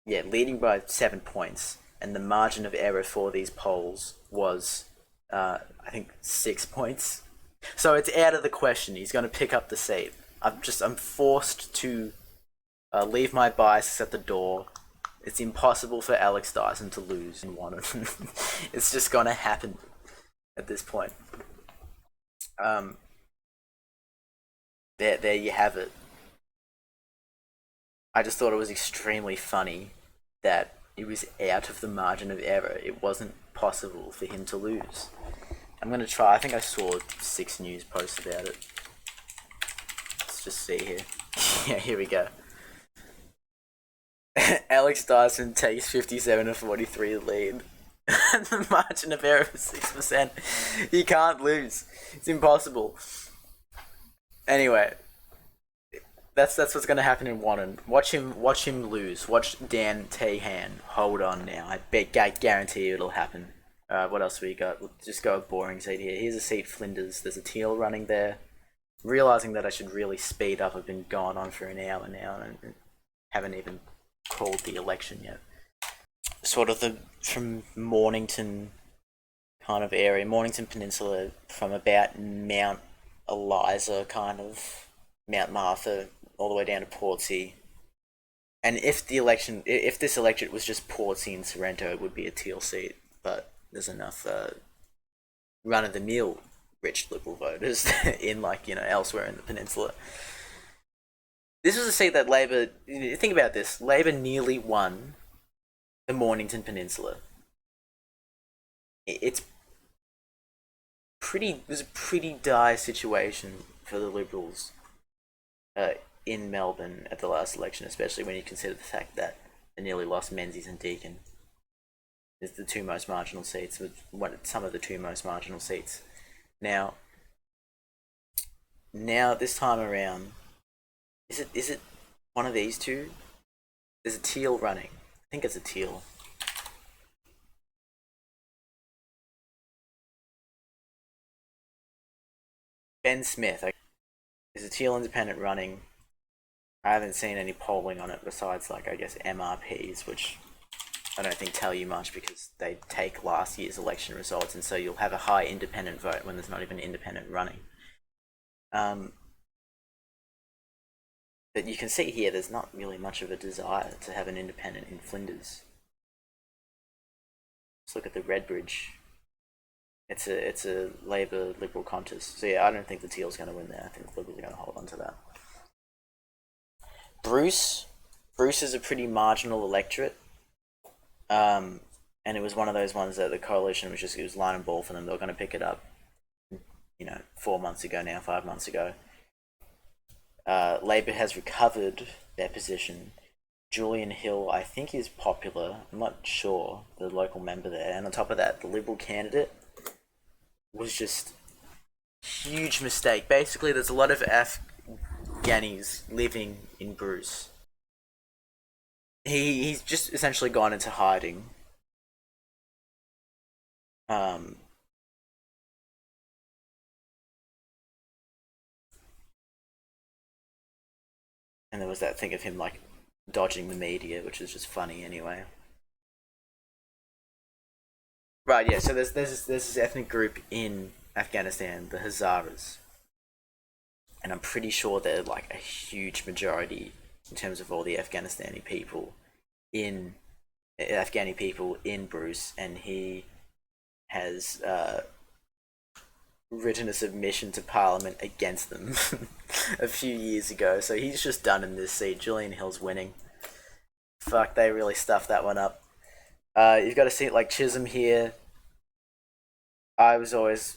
yeah, leading by 7 points, and the margin of error for these polls was, I think, 6 points. So it's out of the question. He's going to pick up the seat. I'm forced to leave my biases at the door. It's impossible for Alex Dyson to lose in one of them. It's just going to happen at this point. There you have it. I just thought it was extremely funny that it was out of the margin of error. It wasn't possible for him to lose. I'm going to try. I think I saw 6 news posts about it. Let's just see here. Yeah, here we go. Alex Dyson takes 57 to 43 lead. The margin of error is 6%. He can't lose. It's impossible. Anyway, that's what's going to happen in Wannon. Watch him lose. Watch Dan Tehan hold on now. I guarantee you it'll happen. What else we got? We'll just go a boring seat here. Here's a seat, Flinders. There's a teal running there. Realising that I should really speed up. I've been going on for an hour now and haven't even called the election yet. Sort of from Mornington kind of area, Mornington Peninsula, from about Mount Eliza, kind of Mount Martha, all the way down to Portsea. And if this electorate was just Portsea and Sorrento, it would be a teal seat. But there's enough run-of-the-mill rich Liberal voters in elsewhere in the peninsula. This was a seat that Labor, think about this, Labor nearly won the Mornington Peninsula. It was a pretty dire situation for the Liberals in Melbourne at the last election, especially when you consider the fact that they nearly lost Menzies and Deakin. It's the two most marginal seats, some of the two most marginal seats. Now this time around, is it one of these two? There's a teal running. I think it's a teal. Ben Smith. There's a teal independent running. I haven't seen any polling on it besides, I guess, MRPs, which I don't think tell you much because they take last year's election results, and so you'll have a high independent vote when there's not even independent running. But you can see here there's not really much of a desire to have an independent in Flinders. Let's look at the Redbridge. It's a Labor Liberal contest. So yeah, I don't think the Teal's going to win there. I think the Liberals are going to hold on to that. Bruce is a pretty marginal electorate. And it was one of those ones that the coalition it was line and ball for them. They were going to pick it up, 4 months ago now, 5 months ago. Labour has recovered their position. Julian Hill, I think, is popular. I'm not sure, the local member there. And on top of that, the Liberal candidate was just huge mistake. Basically, there's a lot of Afghanis living in Bruce. He's just essentially gone into hiding. Um, and there was that thing of him like dodging the media, which is just funny anyway. Right, yeah. So there's this ethnic group in Afghanistan, the Hazaras, and I'm pretty sure they're like a huge majority in terms of all the in Afghani people in Bruce, and he has written a submission to Parliament against them a few years ago. So he's just done in this seat. Julian Hill's winning. Fuck, they really stuffed that one up. You've got a seat like Chisholm here. I was always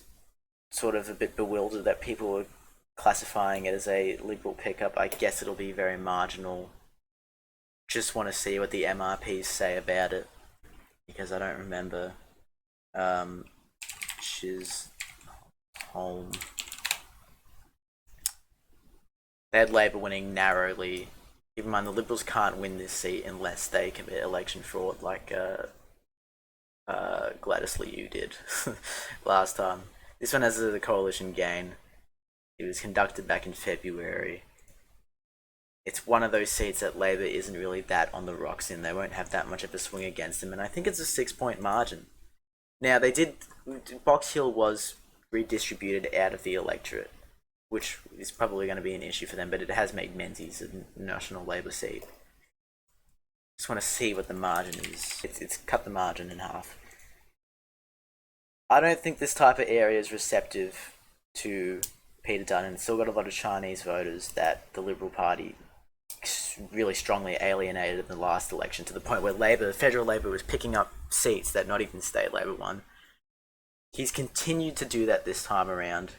sort of a bit bewildered that people were classifying it as a Liberal pickup. I guess it'll be very marginal. Just want to see what the MRPs say about it because I don't remember. Chisholm. They had Labour winning narrowly. Keep in mind, the Liberals can't win this seat unless they commit election fraud, like Gladys Liu did last time. This one has a coalition gain. It was conducted back in February. It's one of those seats that Labour isn't really that on the rocks in. They won't have that much of a swing against them, and I think it's a 6-point margin. Now, they did. Box Hill was redistributed out of the electorate, which is probably going to be an issue for them, but it has made Menzies a National Labour seat. Just want to see what the margin is. It's cut the margin in half. I don't think this type of area is receptive to Peter Dutton. It's still got a lot of Chinese voters that the Liberal Party really strongly alienated in the last election, to the point where federal Labour was picking up seats that not even state Labour won. He's continued to do that this time around.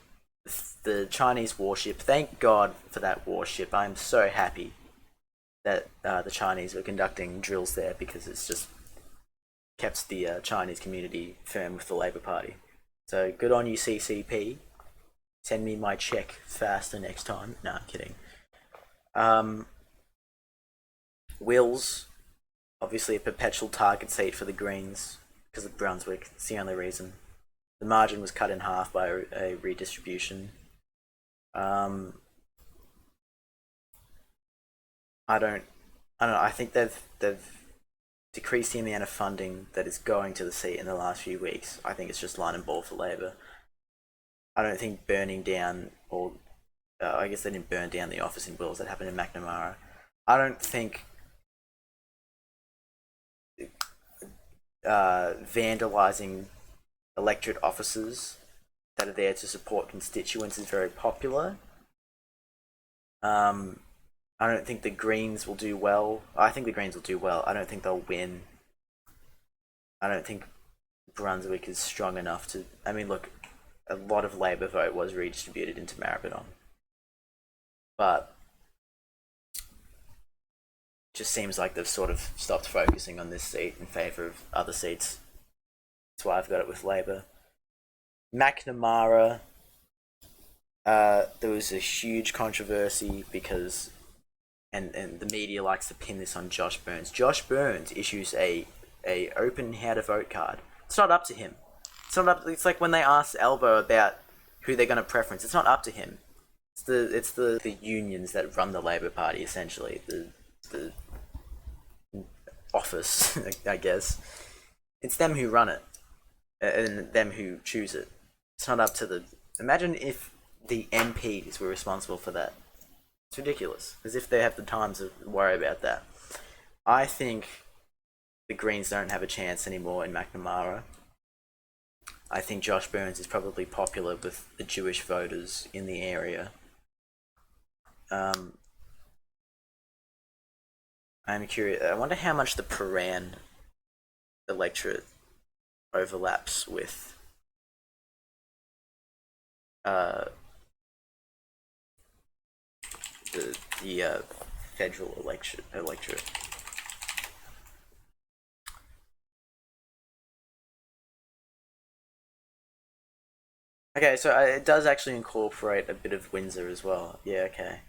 The Chinese warship, thank God for that warship. I'm so happy that the Chinese were conducting drills there, because it's just kept the Chinese community firm with the Labour Party. So good on you, CCP. Send me my check faster next time. No, I'm kidding. Wills, obviously a perpetual target seat for the Greens because of Brunswick. It's the only reason. The margin was cut in half by a redistribution. I don't know. I think they've decreased the amount of funding that is going to the seat in the last few weeks. I think it's just line and ball for Labour. I don't think burning down, or I guess they didn't burn down the office in Wills, that happened in McNamara. I don't think vandalising electorate offices that are there to support constituents is very popular. I don't think the Greens will do well. I think the Greens will do well. I don't think they'll win. I don't think Brunswick is strong enough to. I mean, look, a lot of Labour vote was redistributed into Maribyrnong, but it just seems like they've sort of stopped focusing on this seat in favour of other seats. That's why I've got it with Labour. McNamara, there was a huge controversy because, and the media likes to pin this on Josh Burns. Josh Burns issues a open how to vote card. It's not up to him. It's like when they asked Albo about who they're going to preference. It's not up to him. It's the unions that run the Labour Party, essentially. The office, I guess. It's them who run it, and them who choose it. It's not up to the. Imagine if the MPs were responsible for that. It's ridiculous. As if they have the time to worry about that. I think the Greens don't have a chance anymore in McNamara. I think Josh Burns is probably popular with the Jewish voters in the area. I'm curious. I wonder how much the Paran electorate overlaps with the federal electorate. Okay, so it does actually incorporate a bit of Windsor as well. Yeah, okay.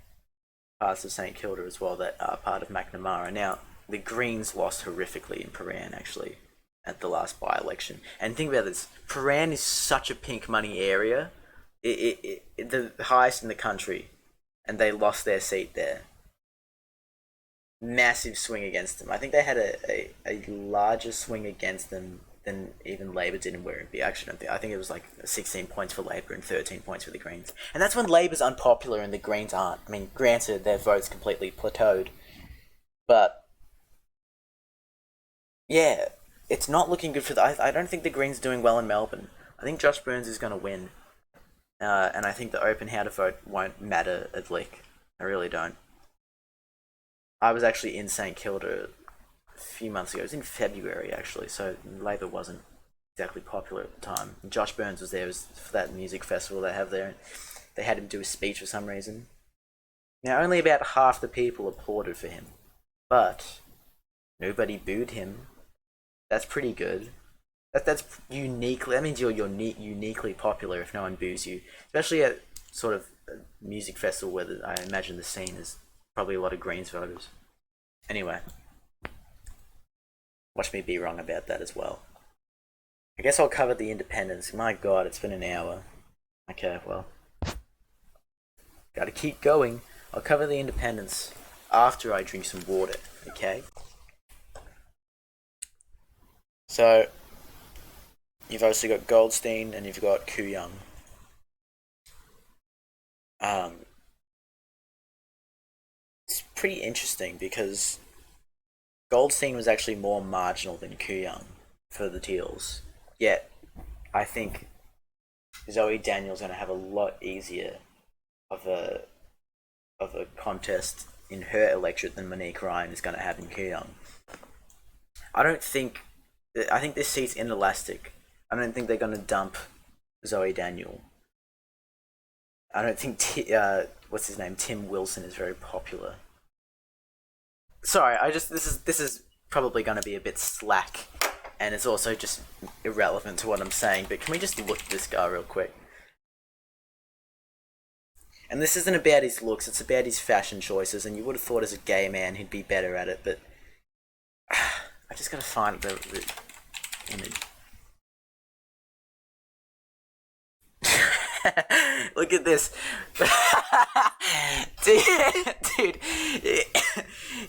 Parts of St Kilda as well that are part of Macnamara. Now, the Greens lost horrifically in Paran, actually, at the last by-election. And think about this, Paran is such a pink money area, the highest in the country, and they lost their seat there. Massive swing against them. I think they had a larger swing against them than even Labor did in Werribee. Actually, I think it was like 16 points for Labor and 13 points for the Greens. And that's when Labor's unpopular and the Greens aren't. I mean, granted, their votes completely plateaued, but yeah, it's not looking good for the. I don't think the Greens are doing well in Melbourne. I think Josh Burns is going to win, and I think the open how to vote won't matter a lick. I really don't. I was actually in St Kilda a few months ago. It was in February actually, so Labor wasn't exactly popular at the time. And Josh Burns was there. It was for that music festival they have there. They had him do a speech for some reason. Now only about half the people applauded for him, but nobody booed him. That's pretty good. That's uniquely. That means you're uniquely popular if no one boos you, especially at sort of a music festival where I imagine the scene is probably a lot of Greens voters. Anyway, watch me be wrong about that as well. I guess I'll cover the independents. My God, it's been an hour. Okay, well, gotta keep going. I'll cover the independents after I drink some water. Okay. So you've also got Goldstein and you've got Kooyong. Um, it's pretty interesting because Goldstein was actually more marginal than Kooyong for the Teals. Yet, I think Zoe Daniels going to have a lot easier of a contest in her electorate than Monique Ryan is going to have in Kooyong. I don't think. I think this seat's inelastic. I don't think they're going to dump Zoe Daniel. I don't think what's his name, Tim Wilson, is very popular. Sorry, I just this is probably going to be a bit slack, and it's also just irrelevant to what I'm saying. But can we just look at this guy real quick? And this isn't about his looks; it's about his fashion choices. And you would have thought, as a gay man, he'd be better at it, but I just gotta find the image. Look at this. Dude,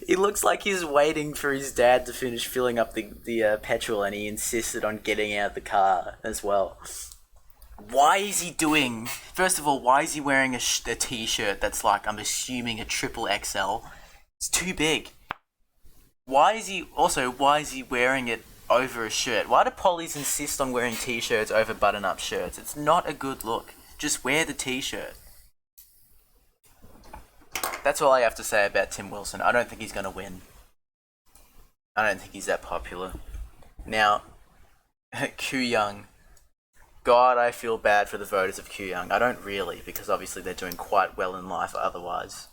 he looks like he's waiting for his dad to finish filling up the petrol, and he insisted on getting out the car as well. Why is he doing... First of all, why is he wearing a t-shirt that's like, I'm assuming, a triple XL? It's too big. Why is he wearing it over a shirt? Why do pollies insist on wearing t-shirts over button-up shirts? It's not a good look. Just wear the t-shirt. That's all I have to say about Tim Wilson. I don't think he's going to win. I don't think he's that popular. Now, Kooyong. God, I feel bad for the voters of Kooyong. I don't really, because obviously they're doing quite well in life otherwise.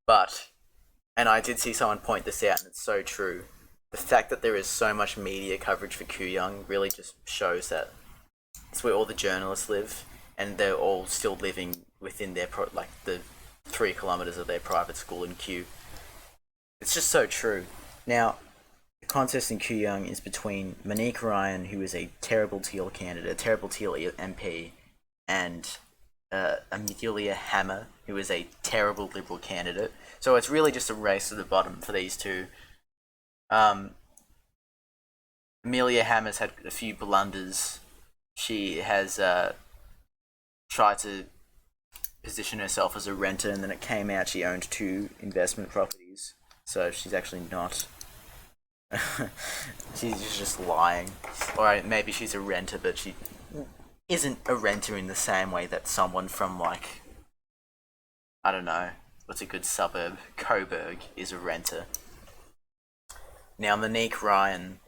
But, and I did see someone point this out, and it's so true. The fact that there is so much media coverage for Kooyong really just shows that it's where all the journalists live, and they're all still living within their the 3 kilometers of their private school in Kew. It's just so true. Now, the contest in Kooyong is between Monique Ryan, who is a terrible Teal candidate, a terrible Teal MP, and Amelia Hammer, who is a terrible Liberal candidate. So it's really just a race to the bottom for these two. Amelia Hammer's had a few blunders. She has tried to position herself as a renter, and then it came out she owned 2 investment properties. So she's actually not. She's just lying. Or maybe she's a renter, but she isn't a renter in the same way that someone from, like, I don't know, what's a good suburb? Coburg is a renter. Now, Monique Ryan,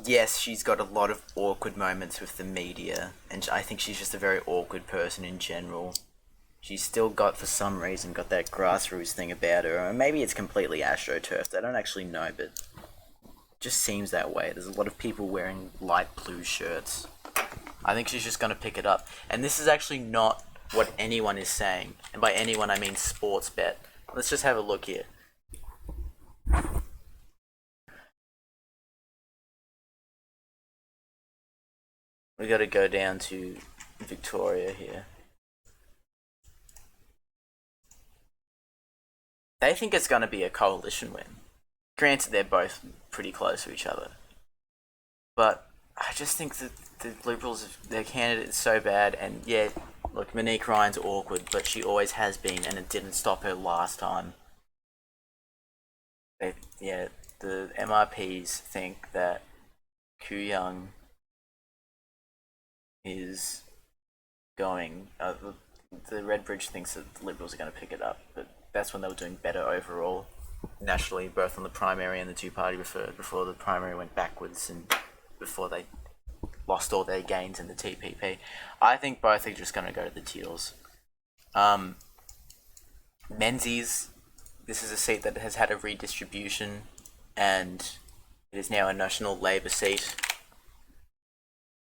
yes, she's got a lot of awkward moments with the media, and I think she's just a very awkward person in general. She's still got, for some reason, got that grassroots thing about her. Or maybe it's completely astroturfed. I don't actually know, but it just seems that way. There's a lot of people wearing light blue shirts. I think she's just going to pick it up. And this is actually not what anyone is saying. And by anyone, I mean Sportsbet. Let's just have a look here. We got to go down to Victoria here. They think it's going to be a coalition win. Granted, they're both pretty close to each other. But I just think that the Liberals, their candidate is so bad. And yeah, look, Monique Ryan's awkward, but she always has been, and it didn't stop her last time. The MRPs think that Kooyong is going. The Redbridge thinks that the Liberals are going to pick it up, but that's when they were doing better overall nationally, both on the primary and the two-party referred, before the primary went backwards and before they lost all their gains in the TPP. I think both are just going to go to the Teals. Menzies, this is a seat that has had a redistribution, and it is now a National Labor seat.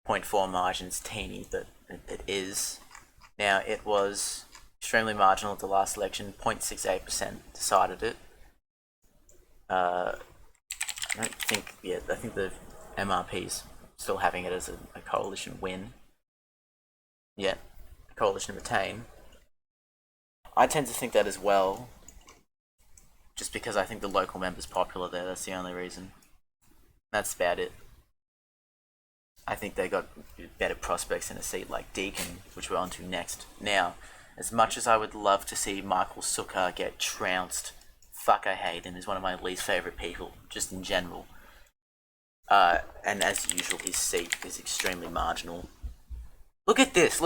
0.4 margin's teeny, but it is. Now, it was extremely marginal at the last election. 0.68% decided it. I think the MRP's still having it as a coalition win. Yeah, a coalition retain. I tend to think that as well, just because I think the local member's popular there. That's the only reason. That's about it. I think they got better prospects in a seat like Deakin, which we're on to next. Now, as much as I would love to see Michael Sukkar get trounced, fuck, I hate him. He's one of my least favourite people, just in general. And as usual, his seat is extremely marginal. Look at this.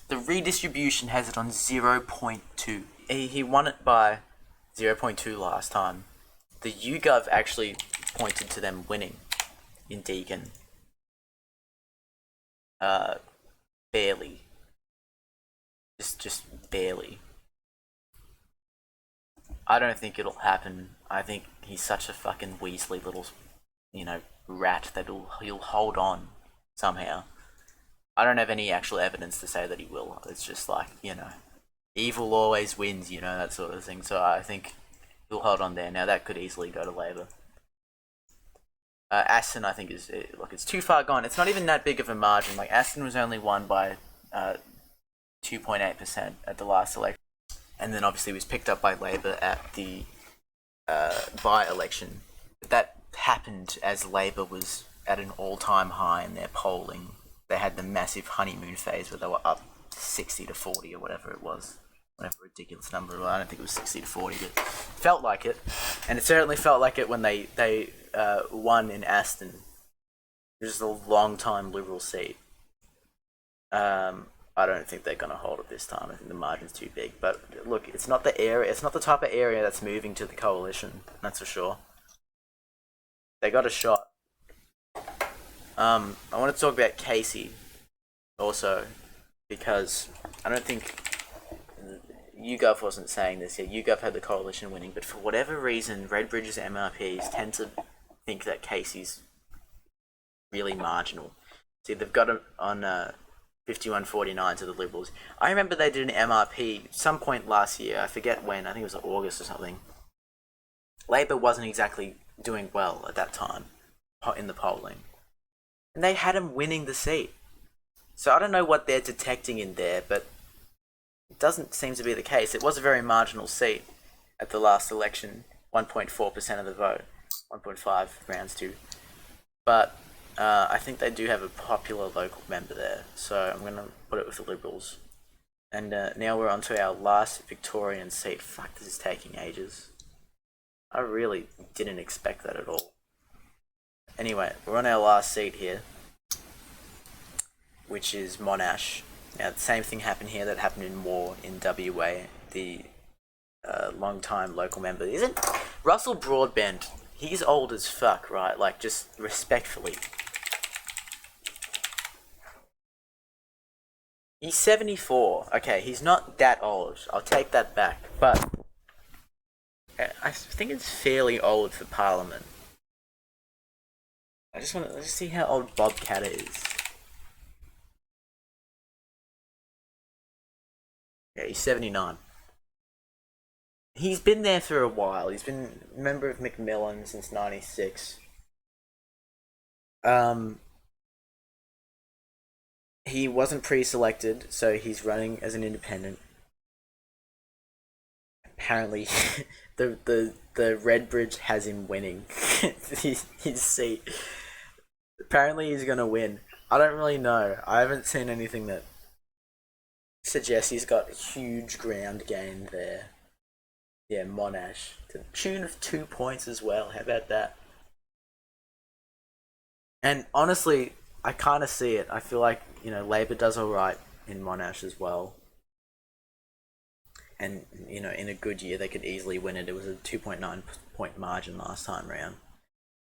The redistribution has it on 0.2. He won it by 0.2 last time. The YouGov actually pointed to them winning in Deakin. Barely. Just barely. I don't think it'll happen. I think he's such a fucking Weasley little, rat that he'll hold on somehow. I don't have any actual evidence to say that he will. It's just like, evil always wins, that sort of thing. So I think he'll hold on there. Now that could easily go to Labor. Aston, I think, it's too far gone. It's not even that big of a margin. Like, Aston was only won by 2.8% at the last election. And then obviously was picked up by Labor at the by-election. That happened as Labor was at an all-time high in their polling. They had the massive honeymoon phase where they were up 60 to 40 or whatever it was. Whatever ridiculous number. Well, I don't think it was 60 to 40, but it felt like it. And it certainly felt like it when they won in Aston. It was a long-time Liberal seat. I don't think they're going to hold it this time. I think the margin's too big. But look, it's not the area. It's not the type of area that's moving to the coalition. That's for sure. They got a shot. I want to talk about Casey also, because I don't think YouGov wasn't saying this yet. YouGov had the coalition winning, but for whatever reason, Redbridge's MRPs tend to think that Casey's really marginal. See, they've got it on 51-49 to the Liberals. I remember they did an MRP some point last year. I forget when. I think it was August or something. Labor wasn't exactly doing well at that time in the polling. And they had him winning the seat. So I don't know what they're detecting in there, but it doesn't seem to be the case. It was a very marginal seat at the last election. 1.4% of the vote. 1.5 rounds to. But I think they do have a popular local member there. So I'm going to put it with the Liberals. And now we're on to our last Victorian seat. Fuck, this is taking ages. I really didn't expect that at all. Anyway, we're on our last seat here, which is Monash. Now, the same thing happened here that happened in Moore in WA. The long-time local member. Isn't Russell Broadbent, he's old as fuck, right? Like, just respectfully. He's 74. Okay, he's not that old. I'll take that back. But I think it's fairly old for Parliament. Let's see how old Bob Katter is. Yeah, he's 79. He's been there for a while. He's been a member of Macmillan since 96. Um, he wasn't pre-selected, so he's running as an independent. Apparently, the Redbridge has him winning his seat. Apparently, he's gonna win. I don't really know. I haven't seen anything that suggests he's got huge ground gain there. Yeah, Monash. To the tune of 2 points as well. How about that? And honestly, I kind of see it. I feel like, Labour does alright in Monash as well. And, in a good year, they could easily win it. It was a 2.9 point margin last time round.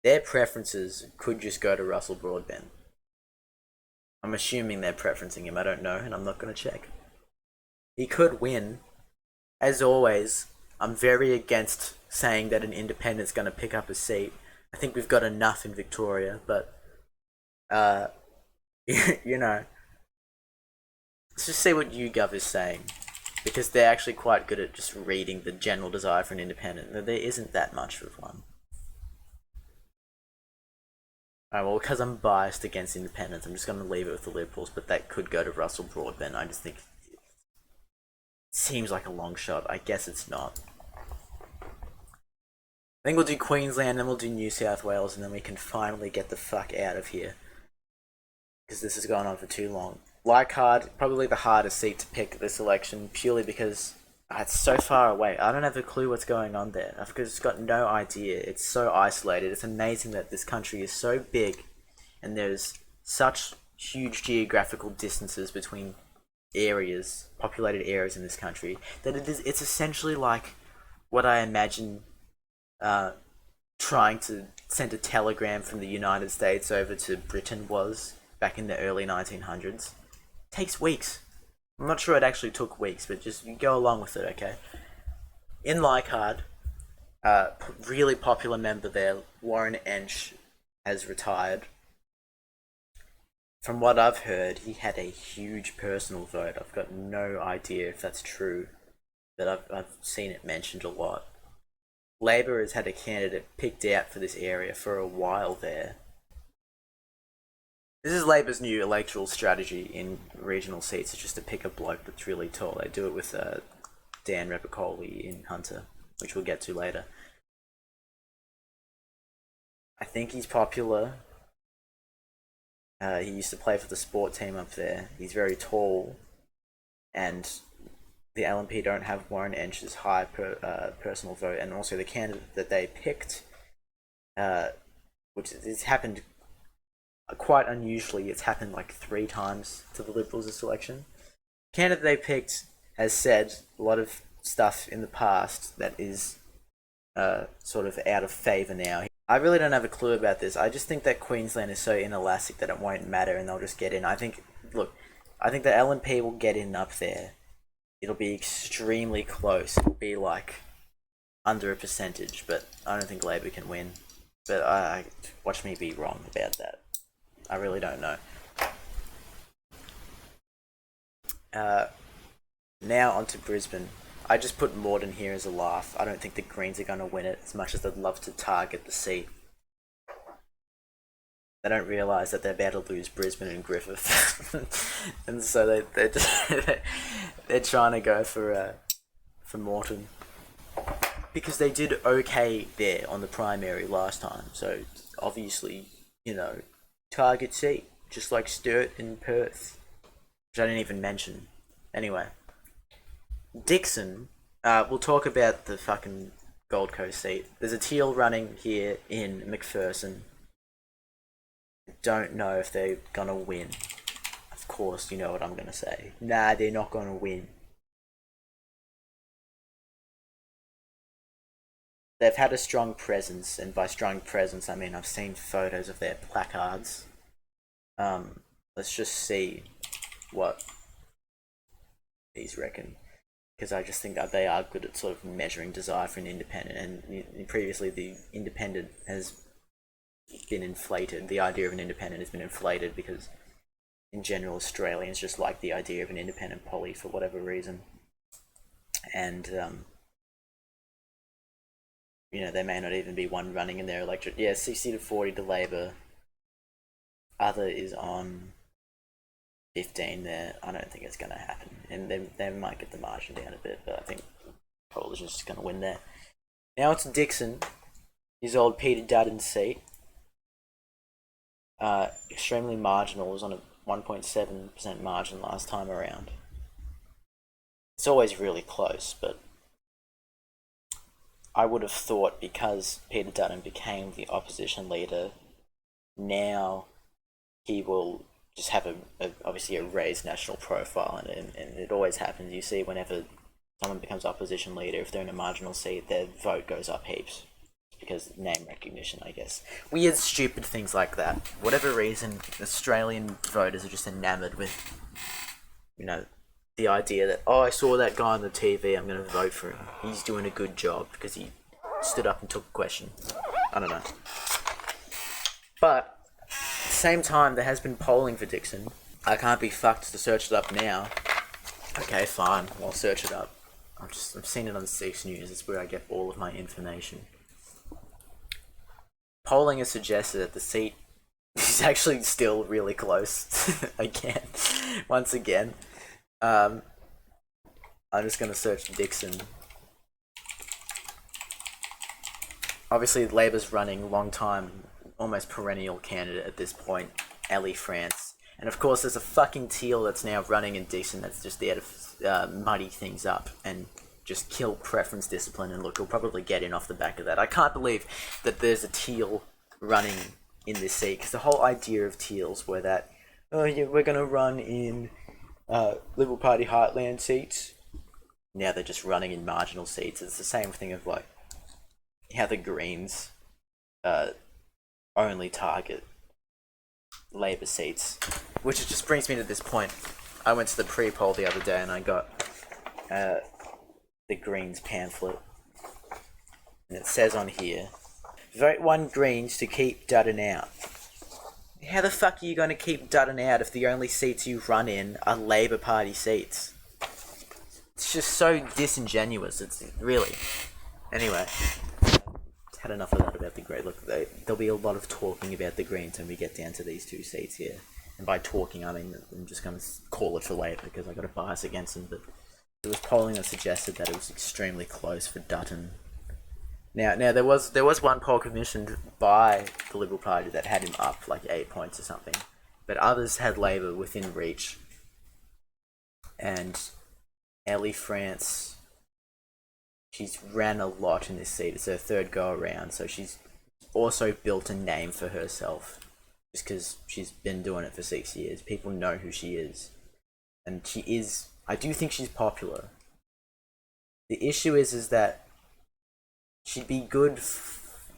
Their preferences could just go to Russell Broadbent. I'm assuming they're preferencing him. I don't know, and I'm not going to check. He could win. As always, I'm very against saying that an independent's going to pick up a seat. I think we've got enough in Victoria, but let's just see what YouGov is saying, because they're actually quite good at just reading the general desire for an independent. There isn't that much of one. Alright, well, because I'm biased against independents, I'm just going to leave it with the Liberals, but that could go to Russell Broadbent. I just think it seems like a long shot. I guess it's not. I think we'll do Queensland, then we'll do New South Wales, and then we can finally get the fuck out of here, because this has gone on for too long. Leichhardt, probably the hardest seat to pick this election, purely because it's so far away. I don't have a clue what's going on there. I've just got no idea. It's so isolated. It's amazing that this country is so big, and there's such huge geographical distances between areas, populated areas in this country, that it's essentially like what I imagine trying to send a telegram from the United States over to Britain was back in the early 1900s. It takes weeks. I'm not sure it actually took weeks, but just you go along with it, okay? In Leichhardt, really popular member there, Warren Entsch, has retired. From what I've heard, he had a huge personal vote. I've got no idea if that's true, but I've seen it mentioned a lot. Labor has had a candidate picked out for this area for a while there. This is Labor's new electoral strategy in regional seats. It's just to pick a bloke that's really tall. They do it with Dan Repicoli in Hunter, which we'll get to later. I think he's popular. He used to play for the sport team up there. He's very tall, and the LNP don't have Warren Entsch's high personal vote, and also the candidate that they picked, which has happened quite unusually. It's happened like 3 times to the Liberals this election. The candidate they picked has said a lot of stuff in the past that is sort of out of favour now. I really don't have a clue about this. I just think that Queensland is so inelastic that it won't matter and they'll just get in. I think the LNP will get in up there. It'll be extremely close. It'll be like under a percentage, but I don't think Labor can win. But watch me be wrong about that. I really don't know. Now onto Brisbane. I just put Morden here as a laugh. I don't think the Greens are going to win it as much as they'd love to target the seat. They don't realise that they're about to lose Brisbane and Griffith, and so they're trying to go for Moreton, because they did okay there on the primary last time. So obviously, target seat, just like Sturt in Perth, which I didn't even mention. Anyway, Dixon, we'll talk about the fucking Gold Coast seat. There's a teal running here in McPherson. Don't know if they're gonna win. Of course, you know what I'm gonna say. Nah, they're not gonna win. They've had a strong presence, and by strong presence I mean I've seen photos of their placards. Let's just see what these reckon, because I just think that they are good at sort of measuring desire for an independent, and previously the independent has been inflated. The idea of an independent has been inflated because, in general, Australians just like the idea of an independent poly for whatever reason, and there may not even be one running in their electorate. Yeah, 60 to 40 to Labor. Other is on 15 there. I don't think it's going to happen, and they might get the margin down a bit, but I think Coalition's just going to win there. Now it's Dixon, his old Peter Dutton seat. Extremely marginal. It was on a 1.7% margin last time around. It's always really close, but I would have thought because Peter Dutton became the opposition leader, now he will just have obviously a raised national profile, and it always happens. You see whenever someone becomes opposition leader, if they're in a marginal seat, their vote goes up heaps. Because name recognition, I guess. Weird, stupid things like that. Whatever reason, Australian voters are just enamored with, the idea that, oh, I saw that guy on the TV, I'm going to vote for him. He's doing a good job because he stood up and took a question. I don't know. But, at the same time, there has been polling for Dixon. I can't be fucked to search it up now. Okay, fine, I'll search it up. I've seen it on 6 News, it's where I get all of my information. Polling has suggested that the seat is actually still really close. Once again. I'm just going to search Dixon. Obviously, Labor's running, long time, almost perennial candidate at this point, Ellie France. And of course, there's a fucking teal that's now running in Dixon that's just there to muddy things up and just kill preference discipline, and look, he'll probably get in off the back of that. I can't believe that there's a teal running in this seat, because the whole idea of teals were that, oh yeah, we're going to run in Liberal Party heartland seats. Now they're just running in marginal seats. It's the same thing of like how the Greens only target Labor seats, which just brings me to this point. I went to the pre-poll the other day and I got the Greens pamphlet, and it says on here, vote 1 Greens to keep Dutton out. How the fuck are you going to keep Dutton out if the only seats you run in are Labor Party seats? It's just so disingenuous. It's really... Anyway, had enough of that about the Greens. Look, there'll be a lot of talking about the Greens when we get down to these 2 seats here. And by talking, I mean I'm just going to call it for Labor because I got a bias against them, but there was polling that suggested that it was extremely close for Dutton. Now there was one poll commissioned by the Liberal Party that had him up like 8 points or something, but others had Labor within reach. And Ellie France, she's ran a lot in this seat. It's her 3rd go around, so she's also built a name for herself just because she's been doing it for 6 years. People know who she is, and she is. I do think she's popular. The issue is that she'd be good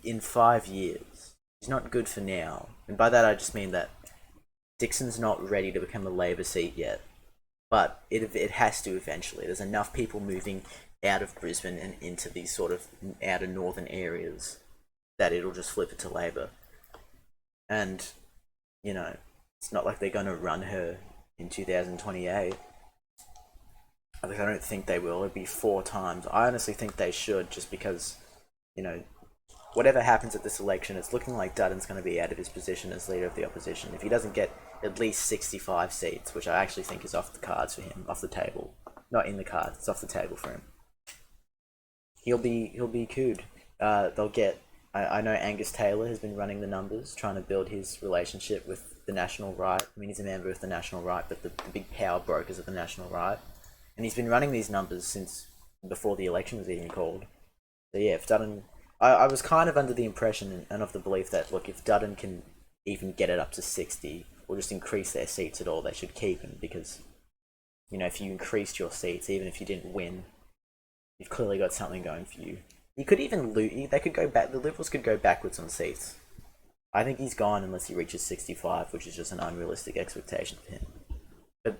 in 5 years. She's not good for now. And by that I just mean that Dixon's not ready to become a Labor seat yet. But it has to eventually. There's enough people moving out of Brisbane and into these sort of outer northern areas that it'll just flip it to Labor. And, it's not like they're going to run her in 2028. I don't think they will. It'll be 4 times. I honestly think they should, just because, whatever happens at this election, it's looking like Dutton's going to be out of his position as leader of the opposition. If he doesn't get at least 65 seats, which I actually think is off the cards for him, off the table. Not in the cards, it's off the table for him. He'll be cooed. They'll get... I know Angus Taylor has been running the numbers, trying to build his relationship with the National Right. I mean, he's a member of the National Right, but the big power brokers of the National Right. And he's been running these numbers since before the election was even called. So yeah, if Dutton... I was kind of under the impression and of the belief that, look, if Dutton can even get it up to 60, or just increase their seats at all, they should keep him, because, if you increased your seats, even if you didn't win, you've clearly got something going for you. You could even lose... They could go back... The Liberals could go backwards on seats. I think he's gone unless he reaches 65, which is just an unrealistic expectation for him. But,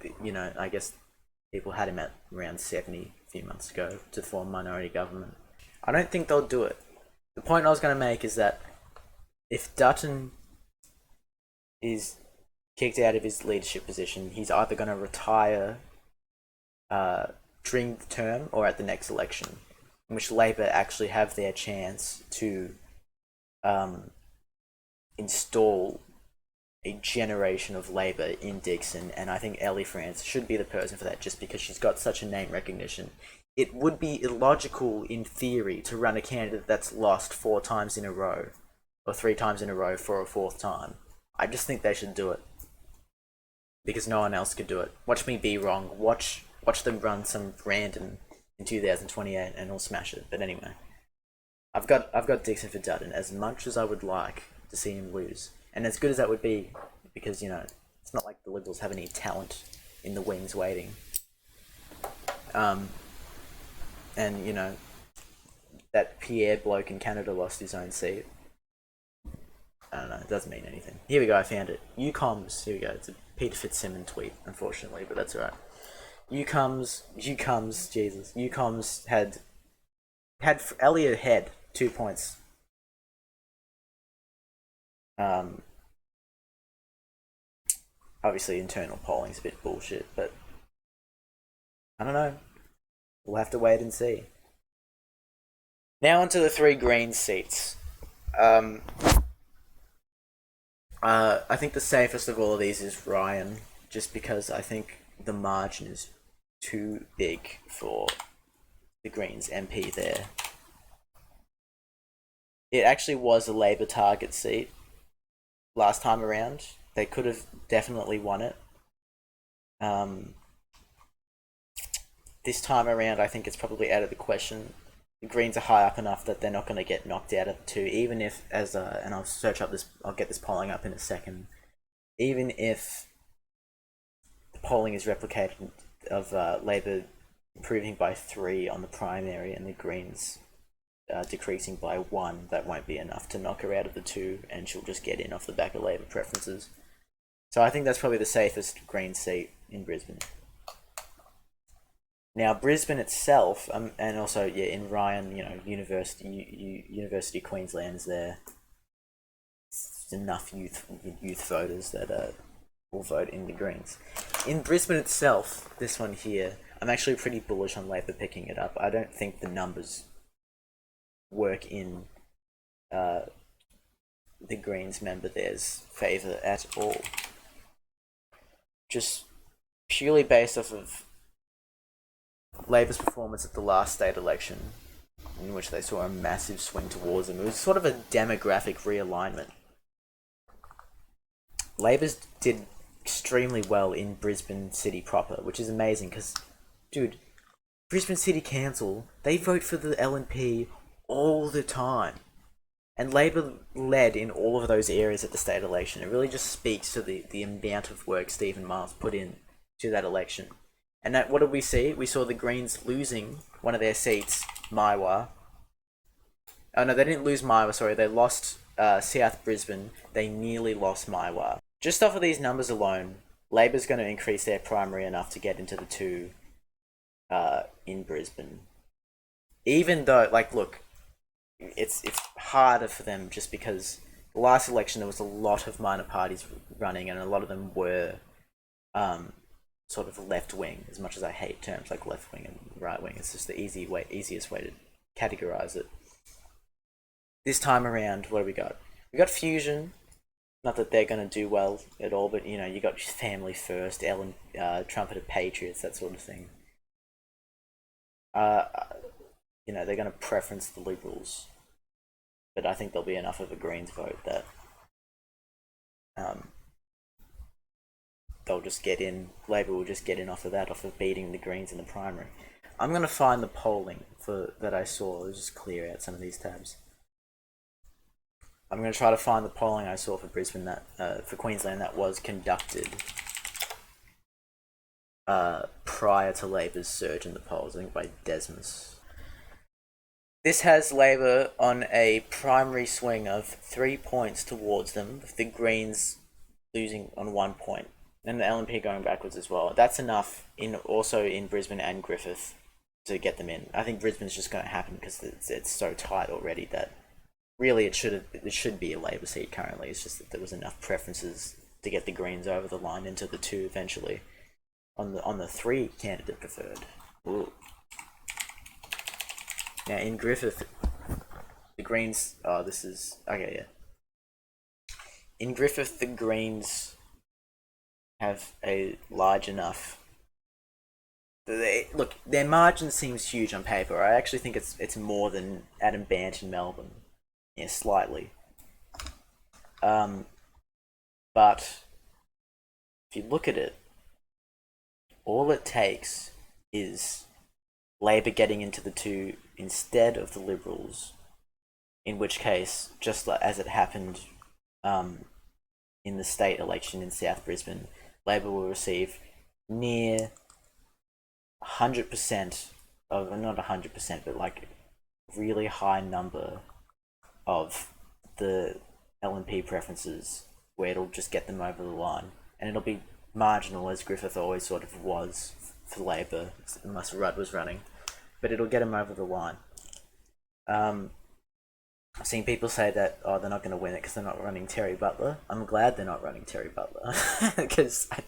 I guess People had him at around 70 a few months ago to form minority government. I don't think they'll do it. The point I was going to make is that if Dutton is kicked out of his leadership position, he's either going to retire during the term or at the next election, in which Labour actually have their chance to install a generation of Labour in Dixon, and I think Ellie France should be the person for that just because she's got such a name recognition. It would be illogical in theory to run a candidate that's lost 4 times in a row, or 3 times in a row for a 4th time. I just think they should do it. Because no one else could do it. Watch me be wrong. Watch them run some random in 2028 and we'll smash it. But anyway. I've got Dixon for Dutton as much as I would like to see him lose. And as good as that would be, because, you know, it's not like the Liberals have any talent in the wings waiting. And, you know, that Pierre bloke in Canada lost his own seat. I don't know, it doesn't mean anything. Here we go, I found it. UComs, here we go. It's a Peter Fitzsimmons tweet, unfortunately, but that's alright. UComs, Jesus. UComs had Elliot ahead, 2 points. Obviously internal polling's a bit bullshit, but I don't know. We'll have to wait and see. Now onto the 3 Greens seats. I think the safest of all of these is Ryan, just because I think the margin is too big for the Greens MP there. It actually was a Labour target seat last time around. They could have definitely won it. This time around, I think it's probably out of the question. The Greens are high up enough that they're not going to get knocked out of the 2, even if, and I'll search up this, I'll get this polling up in a second. Even if the polling is replicated of Labour improving by 3 on the primary and the Greens decreasing by 1, that won't be enough to knock her out of the 2, and she'll just get in off the back of Labour preferences. So I think that's probably the safest Green seat in Brisbane. Now Brisbane itself, and also in Ryan, you know, University Queensland's there. It's enough youth voters that will vote in the Greens. In Brisbane itself, this one here, I'm actually pretty bullish on Labor picking it up. I don't think the numbers work in the Greens member there's favour at all. Just purely based off of Labor's performance at the last state election, in which they saw a massive swing towards them. It was sort of a demographic realignment. Labor's did extremely well in Brisbane City proper, which is amazing because, dude, Brisbane City Council, they vote for the LNP all the time. And Labor led in all of those areas at the state election. It really just speaks to the amount of work Stephen Miles put in to that election. And that, what did we see? We saw the Greens losing one of their seats, Maiwar. Oh no, they didn't lose Maiwar, sorry. They lost South Brisbane. They nearly lost Maiwar. Just off of these numbers alone, Labor's going to increase their primary enough to get into the 2 in Brisbane. Even though, like, look, it's harder for them just because the last election there was a lot of minor parties running, and a lot of them were sort of left wing. As much as I hate terms like left wing and right wing, it's just the easiest way to categorize it. This time around, what do we got? We got Fusion. Not that they're going to do well at all, but you know, you got Family First, Ellen, Trumpeter Patriots, that sort of thing. You know, they're going to preference the Liberals, but I think there'll be enough of a Greens vote that they'll just get in. Labor will just get in off of that, off of beating the Greens in the primary. I'm going to find the polling that I saw. Let's just clear out some of these tabs. I'm going to try to find the polling I saw for Brisbane for Queensland that was conducted prior to Labor's surge in the polls, I think by Desmos. This has Labor on a primary swing of 3 points towards them, with the Greens losing on 1 point. And the LNP going backwards as well. That's enough in also in Brisbane and Griffith to get them in. I think Brisbane's just going to happen because it's so tight already that really it should be a Labor seat currently. It's just that there was enough preferences to get the Greens over the line into the two eventually. On the three candidate preferred. Ooh. Now in Griffith, the Greens. Oh, this is okay. Yeah. In Griffith, the Greens have a large enough. Look, their margin seems huge on paper. I actually think it's more than Adam Bandt in Melbourne. Yeah, slightly. But if you look at it, all it takes is Labor getting into the two instead of the Liberals, in which case, just like as it happened in the state election in South Brisbane, Labor will receive near 100% of, not 100%, but like really high number of the LNP preferences where it'll just get them over the line. And it'll be marginal, as Griffith always sort of was for Labor, unless Rudd was running. But it'll get them over the line. I've seen people say that they're not going to win it because they're not running Terry Butler. I'm glad they're not running Terry Butler because I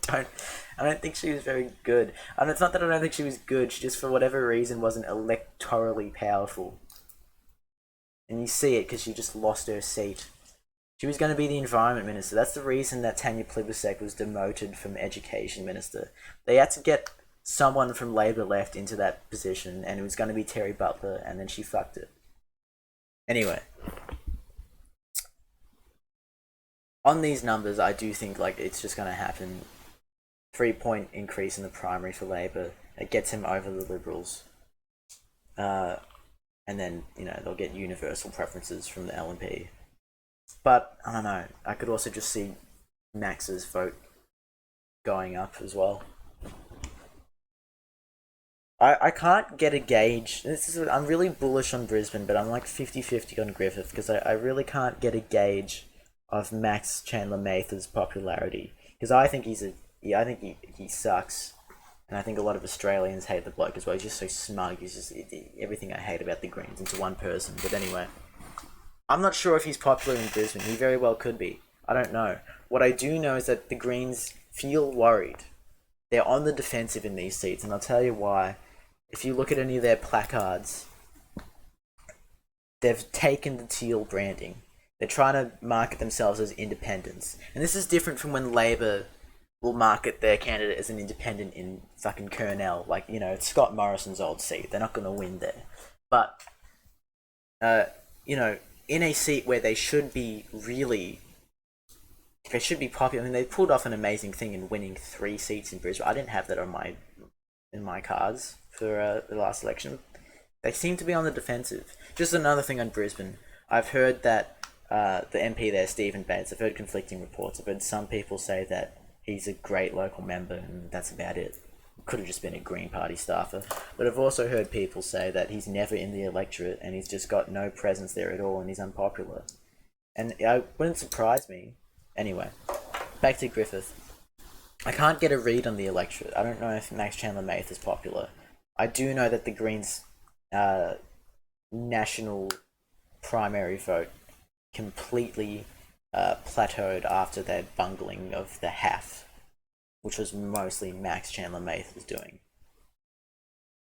don't think she was very good. And it's not that I don't think she was good. She just for whatever reason wasn't electorally powerful. And you see it because she just lost her seat. She was going to be the environment minister. That's the reason that Tanya Plibersek was demoted from education minister. They had to get someone from Labor left into that position, and it was going to be Terry Butler, and then she fucked it. Anyway, on these numbers, I do think like it's just going to happen. 3-point increase in the primary for Labor. It gets him over the Liberals. And then, they'll get universal preferences from the LNP. But, I don't know, I could also just see Max's vote going up as well. I can't get a gauge. I'm really bullish on Brisbane, but I'm like 50-50 on Griffith because I really can't get a gauge of Max Chandler Mather's popularity. Because I think I think he sucks. And I think a lot of Australians hate the bloke as well. He's just so smug. He's just everything I hate about the Greens into one person. But anyway, I'm not sure if he's popular in Brisbane. He very well could be. I don't know. What I do know is that the Greens feel worried. They're on the defensive in these seats, and I'll tell you why. If you look at any of their placards, they've taken the teal branding. They're trying to market themselves as independents. And this is different from when Labor will market their candidate as an independent in fucking Kurnell. Like, it's Scott Morrison's old seat. They're not going to win there. But, in a seat where they should be popular. I mean, they pulled off an amazing thing in winning 3 seats in Brisbane. I didn't have that in my cards for the last election. They seem to be on the defensive. Just another thing on Brisbane. I've heard that the MP there, Stephen Bates, I've heard conflicting reports. I've heard some people say that he's a great local member and that's about it. Could have just been a Green Party staffer. But I've also heard people say that he's never in the electorate and he's just got no presence there at all and he's unpopular. And it wouldn't surprise me. Anyway, back to Griffith. I can't get a read on the electorate. I don't know if Max Chandler Mather is popular. I do know that the Greens' national primary vote completely plateaued after their bungling of the half, which was mostly Max Chandler Mather's doing.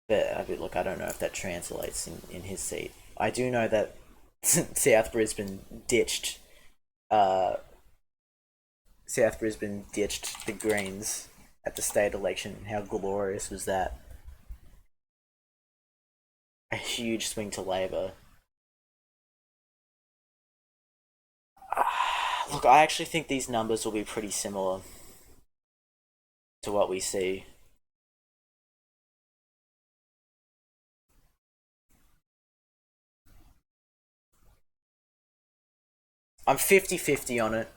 But look, I don't know if that translates in his seat. I do know that South Brisbane ditched the Greens at the state election. How glorious was that? A huge swing to Labor. Look, I actually think these numbers will be pretty similar to what we see. I'm 50-50 on it.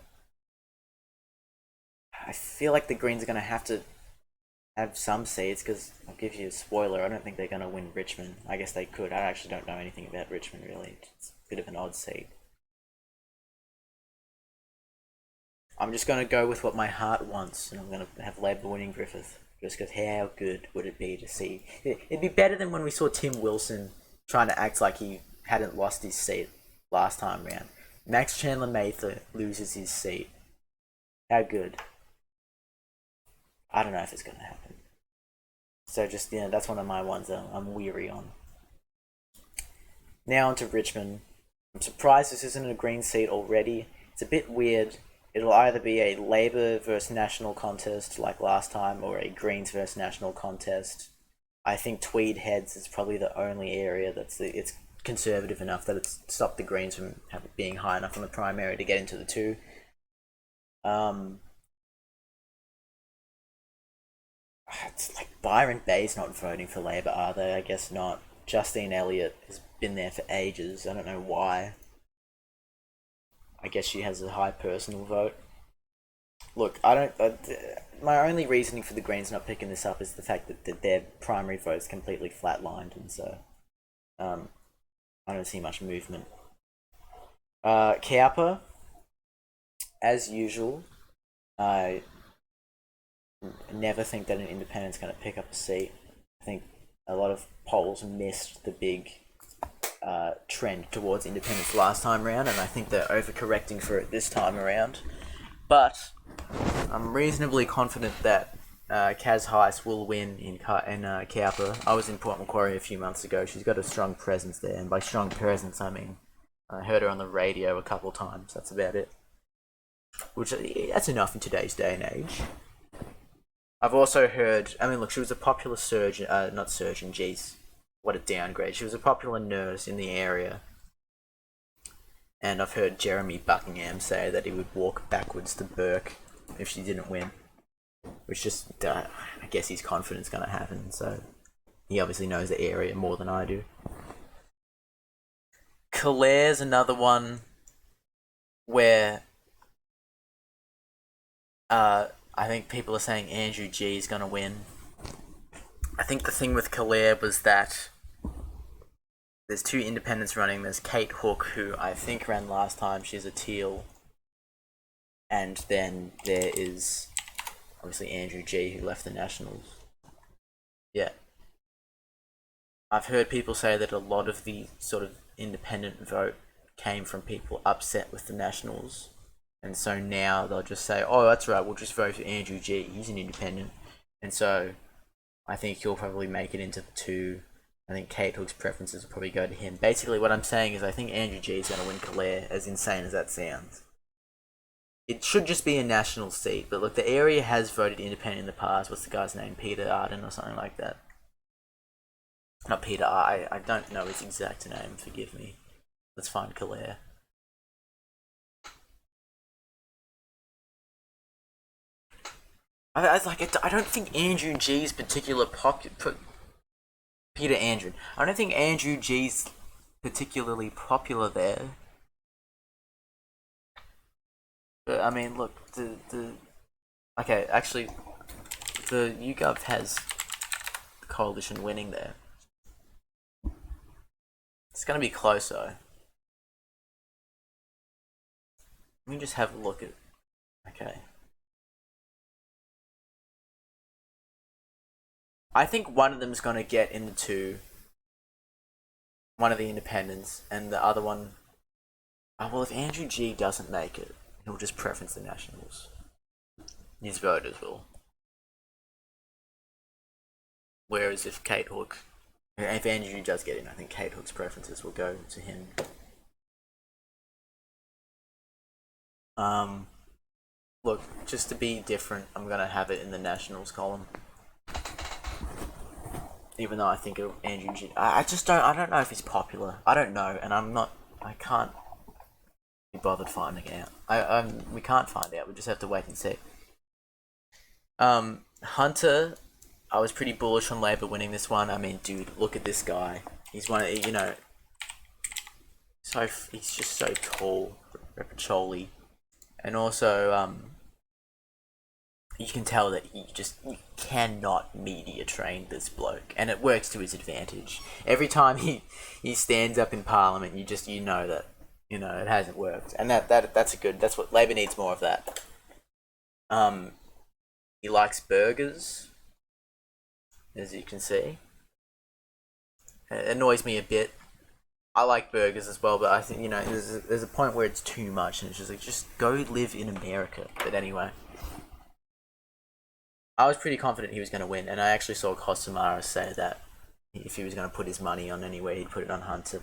I feel like the Greens are going to have some seats because I'll give you a spoiler. I don't think they're going to win Richmond. I guess they could. I actually don't know anything about Richmond really. It's a bit of an odd seat. I'm just going to go with what my heart wants, and I'm going to have Labour winning Griffith. Just because how good would it be to see? It'd be better than when we saw Tim Wilson trying to act like he hadn't lost his seat last time round. Max Chandler Mather loses his seat. How good? I don't know if it's going to happen. So just, that's one of my ones that I'm weary on. Now on to Richmond. I'm surprised this isn't a Green seat already. It's a bit weird. It'll either be a Labour versus National contest like last time, or a Greens versus National contest. I think Tweed Heads is probably the only area it's conservative enough that it's stopped the Greens from being high enough on the primary to get into the two. It's like Byron Bay's not voting for Labour, are they? I guess not. Justine Elliott has been there for ages. I don't know why. I guess she has a high personal vote. Look, I don't. My only reasoning for the Greens not picking this up is the fact that their primary vote's completely flatlined, and so I don't see much movement. Cowper, as usual, I never think that an independent's going to pick up a seat. I think a lot of polls missed the big trend towards independence last time around, and I think they're overcorrecting for it this time around. But I'm reasonably confident that Kaz Heiss will win in Cowper. I was in Port Macquarie a few months ago. She's got a strong presence there, and by strong presence I mean I heard her on the radio a couple times. That's about it. Which that's enough in today's day and age. I've also heard. I mean, look, she was a popular surgeon. Not surgeon. Jeez, what a downgrade. She was a popular nurse in the area. And I've heard Jeremy Buckingham say that he would walk backwards to Burke if she didn't win. Which just, I guess his confidence going to happen. So he obviously knows the area more than I do. Clare's another one where I think people are saying Andrew G is going to win. I think the thing with Clare was that there's two independents running. There's Kate Hook, who I think ran last time. She's a teal. And then there is obviously Andrew G, who left the Nationals. Yeah. I've heard people say that a lot of the sort of independent vote came from people upset with the Nationals. And so now they'll just say, oh, that's right, we'll just vote for Andrew G. He's an independent. And so I think he'll probably make it into the two. I think Kate Hook's preferences will probably go to him. Basically, what I'm saying is I think Andrew G is going to win Clare, as insane as that sounds. It should just be a national seat, but look, the area has voted independent in the past. What's the guy's name? Peter Arden or something like that. Not Peter I don't know his exact name, forgive me. Let's find Clare. I don't think Andrew G's particular Peter Andrew. I don't think Andrew G's particularly popular there. But I mean, look, okay, actually, the YouGov has the coalition winning there. It's gonna be close though. Let me just have a look at. Okay. I think one of them's gonna get in the two. One of the independents, and the other one. Oh, well, if Andrew G doesn't make it, he'll just preference the Nationals. His voters will. Whereas if if Andrew does get in, I think Kate Hook's preferences will go to him. Look, just to be different, I'm gonna have it in the Nationals column. Even though I think Andrew G. I don't know if he's popular. I don't know, and I can't be bothered finding out. We can't find out. We just have to wait and see. Hunter, I was pretty bullish on Labour winning this one. I mean, dude, look at this guy. He's one of, he's just so tall, Repacholi, and also you can tell that you cannot media train this bloke, and it works to his advantage. Every time he stands up in Parliament, you know that it hasn't worked, and that's what Labour needs more of that. Um, he likes burgers, as you can see. It annoys me a bit. I like burgers as well, but I think, there's a point where it's too much, and it's just like, just go live in America. But anyway, I was pretty confident he was going to win, and I actually saw Costamara say that if he was going to put his money on anywhere, he'd put it on Hunter,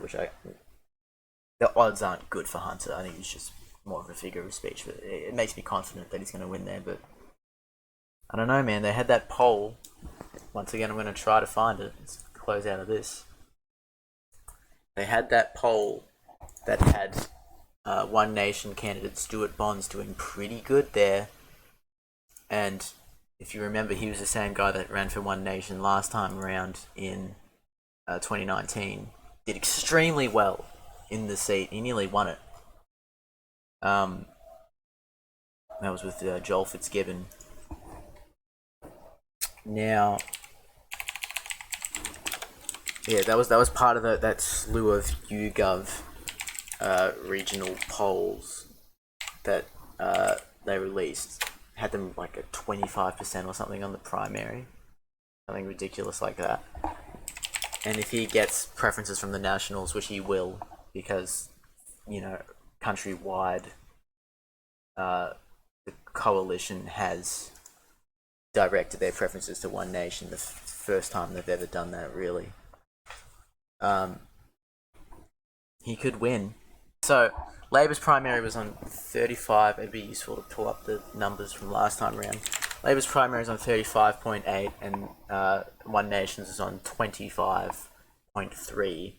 the odds aren't good for Hunter. I think he's just more of a figure of speech, but it makes me confident that he's going to win there. But I don't know, man. They had that poll. Once again, I'm going to try to find it. Let's close out of this. They had that poll that had One Nation candidate Stuart Bonds doing pretty good there. And if you remember, he was the same guy that ran for One Nation last time around in 2019. Did extremely well in the seat. He nearly won it. That was with Joel Fitzgibbon. Now, yeah, that was part of that slew of YouGov regional polls that they released. Had them like at 25% or something on the primary, something ridiculous like that. And if he gets preferences from the Nationals, which he will, because countrywide, the coalition has directed their preferences to One Nation. The first time they've ever done that, really. He could win. So Labor's primary was on 35. It'd be useful to pull up the numbers from last time around. Labor's primary is on 35.8, and One Nation's is on 25.3.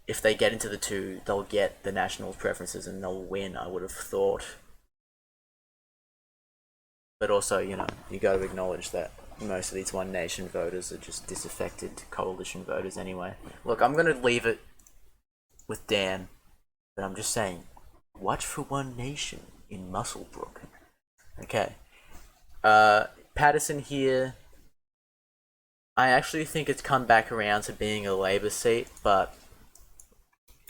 If they get into the two, they'll get the Nationals' preferences and they'll win, I would have thought. But also, you got to acknowledge that most of these One Nation voters are just disaffected coalition voters anyway. Look, I'm going to leave it with Dan, but I'm just saying, watch for One Nation in Muswellbrook. Okay. Paterson here. I actually think it's come back around to being a Labour seat, but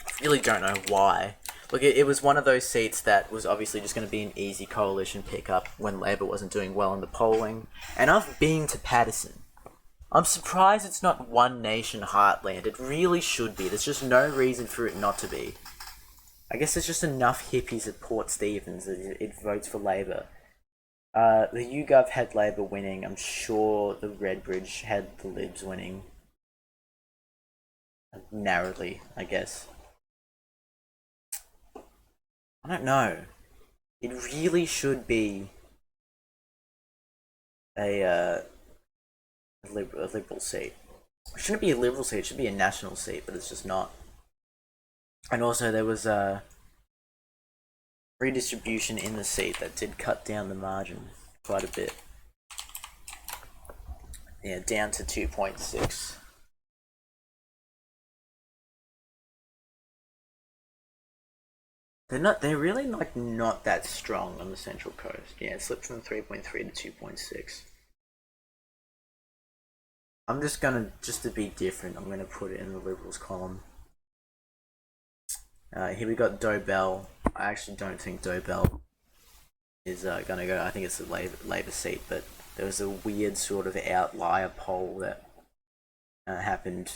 I really don't know why. Look, it was one of those seats that was obviously just going to be an easy coalition pickup when Labour wasn't doing well in the polling. And I've been to Paterson. I'm surprised it's not One Nation heartland. It really should be. There's just no reason for it not to be. I guess there's just enough hippies at Port Stephens that it votes for Labour. The YouGov had Labour winning. I'm sure the Redbridge had the Libs winning. Narrowly, I guess. I don't know. It really should be a liberal seat. It shouldn't be a liberal seat, it should be a national seat, but it's just not. And also there was a redistribution in the seat that did cut down the margin quite a bit. Yeah, down to 2.6. They're really not that strong on the Central Coast. Yeah, it slipped from 3.3 to 2.6. I'm just to be different, I'm gonna put it in the Liberals column. Here we got Dobell. I actually don't think Dobell is gonna go. I think it's a Labour seat, but there was a weird sort of outlier poll that happened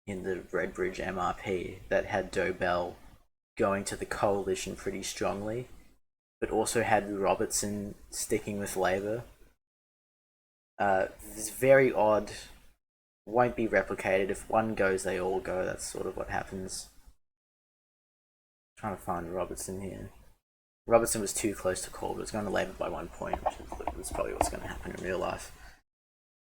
in the Redbridge MRP that had Dobell going to the coalition pretty strongly, but also had Robertson sticking with Labour. It's very odd. Won't be replicated. If one goes, they all go. That's sort of what happens. Trying to find Robertson here. Robertson was too close to Corbett. It's going to Labour by 1 point, which is probably what's going to happen in real life.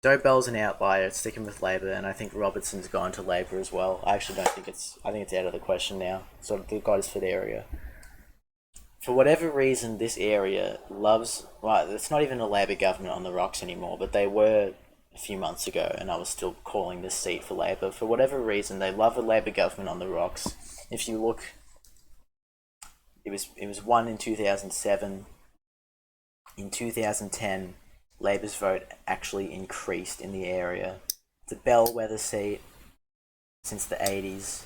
Dobell's an outlier, it's sticking with Labour, and I think Robertson's gone to Labour as well. I actually don't think I think it's out of the question now. Sort of the Gosford area. For whatever reason, this area loves. Well, it's not even a Labour government on the rocks anymore, but they were a few months ago, and I was still calling this seat for Labour. For whatever reason, they love a Labour government on the rocks. If you look, it was won in 2007. In 2010, Labour's vote actually increased in the area. It's a bellwether seat since the 80s,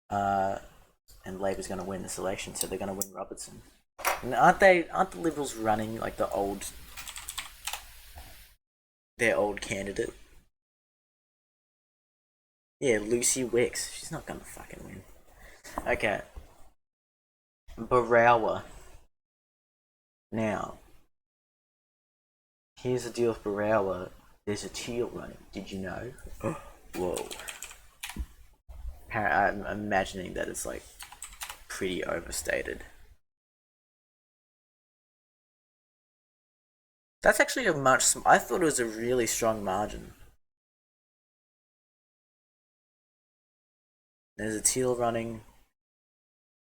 and Labour's going to win this election, so they're going to win Robertson. And aren't the Liberals running like their old candidate? Yeah, Lucy Wicks. She's not gonna fucking win. Okay. Barawa. Now, here's the deal with Barawa. There's a teal running. Did you know? Whoa. I'm imagining that it's like pretty overstated. That's actually a much. I thought it was a really strong margin. There's a teal running.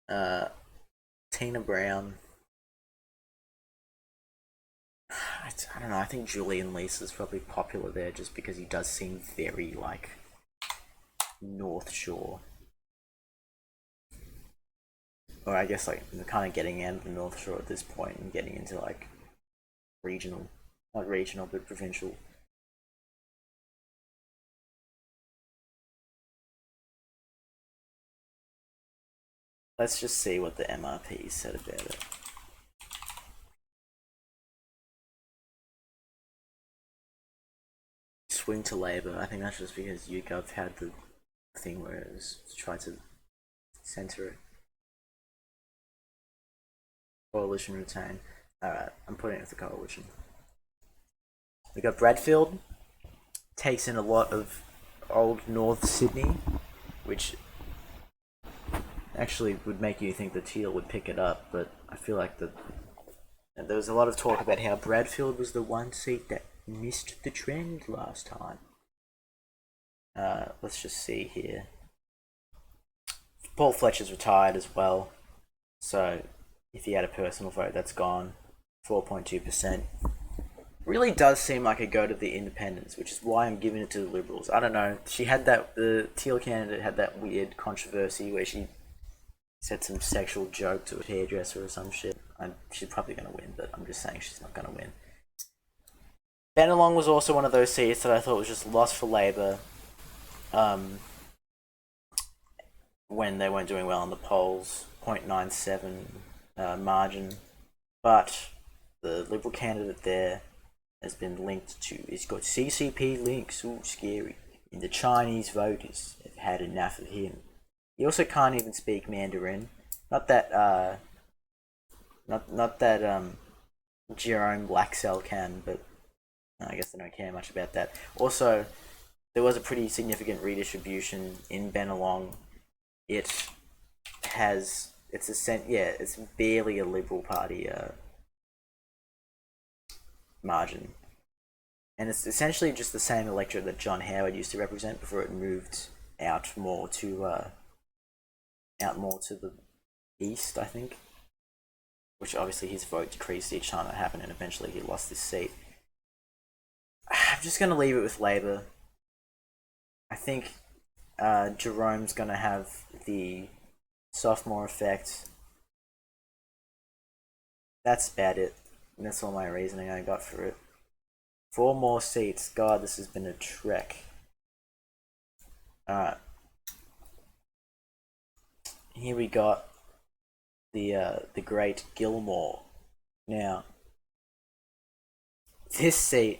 Tina Brown. I don't know. I think Julian Lee's probably popular there just because he does seem very like North Shore. Or I guess like we're kind of getting out of the North Shore at this point and getting into like regional, not regional but provincial. Let's just see what the MRP said about it. Swing to Labour. I think that's just because YouGov had the thing where it was tried to censor it. Coalition retain. Alright, I'm putting it with the coalition. We got Bradfield. Takes in a lot of old North Sydney, which actually would make you think the Teal would pick it up, but I feel like there was a lot of talk about how Bradfield was the one seat that missed the trend last time. Let's just see here. Paul Fletcher's retired as well, so if he had a personal vote, that's gone. 4.2%. Really does seem like a go to the independents, which is why I'm giving it to the Liberals. I don't know. The Teal candidate had that weird controversy where she said some sexual joke to a hairdresser or some shit. She's probably going to win, but I'm just saying she's not going to win. Bennelong was also one of those seats that I thought was just lost for Labour when they weren't doing well on the polls. 0.97 margin. But the Liberal candidate there has been linked to. He's got CCP links. Ooh, scary. And the Chinese voters have had enough of him. He also can't even speak Mandarin. Not that Jerome Blaxell can, but I guess they don't care much about that. Also, there was a pretty significant redistribution in Bennelong. It's barely a Liberal Party margin, and it's essentially just the same electorate that John Howard used to represent before it moved out more to the east, I think. Which obviously his vote decreased each time that happened, and eventually he lost this seat. I'm just gonna leave it with Labour. I think Jerome's gonna have the sophomore effect. That's about it. And that's all my reasoning I got for it. 4 more seats. God, this has been a trek. Alright. Here we got the great Gilmore. Now, this seat,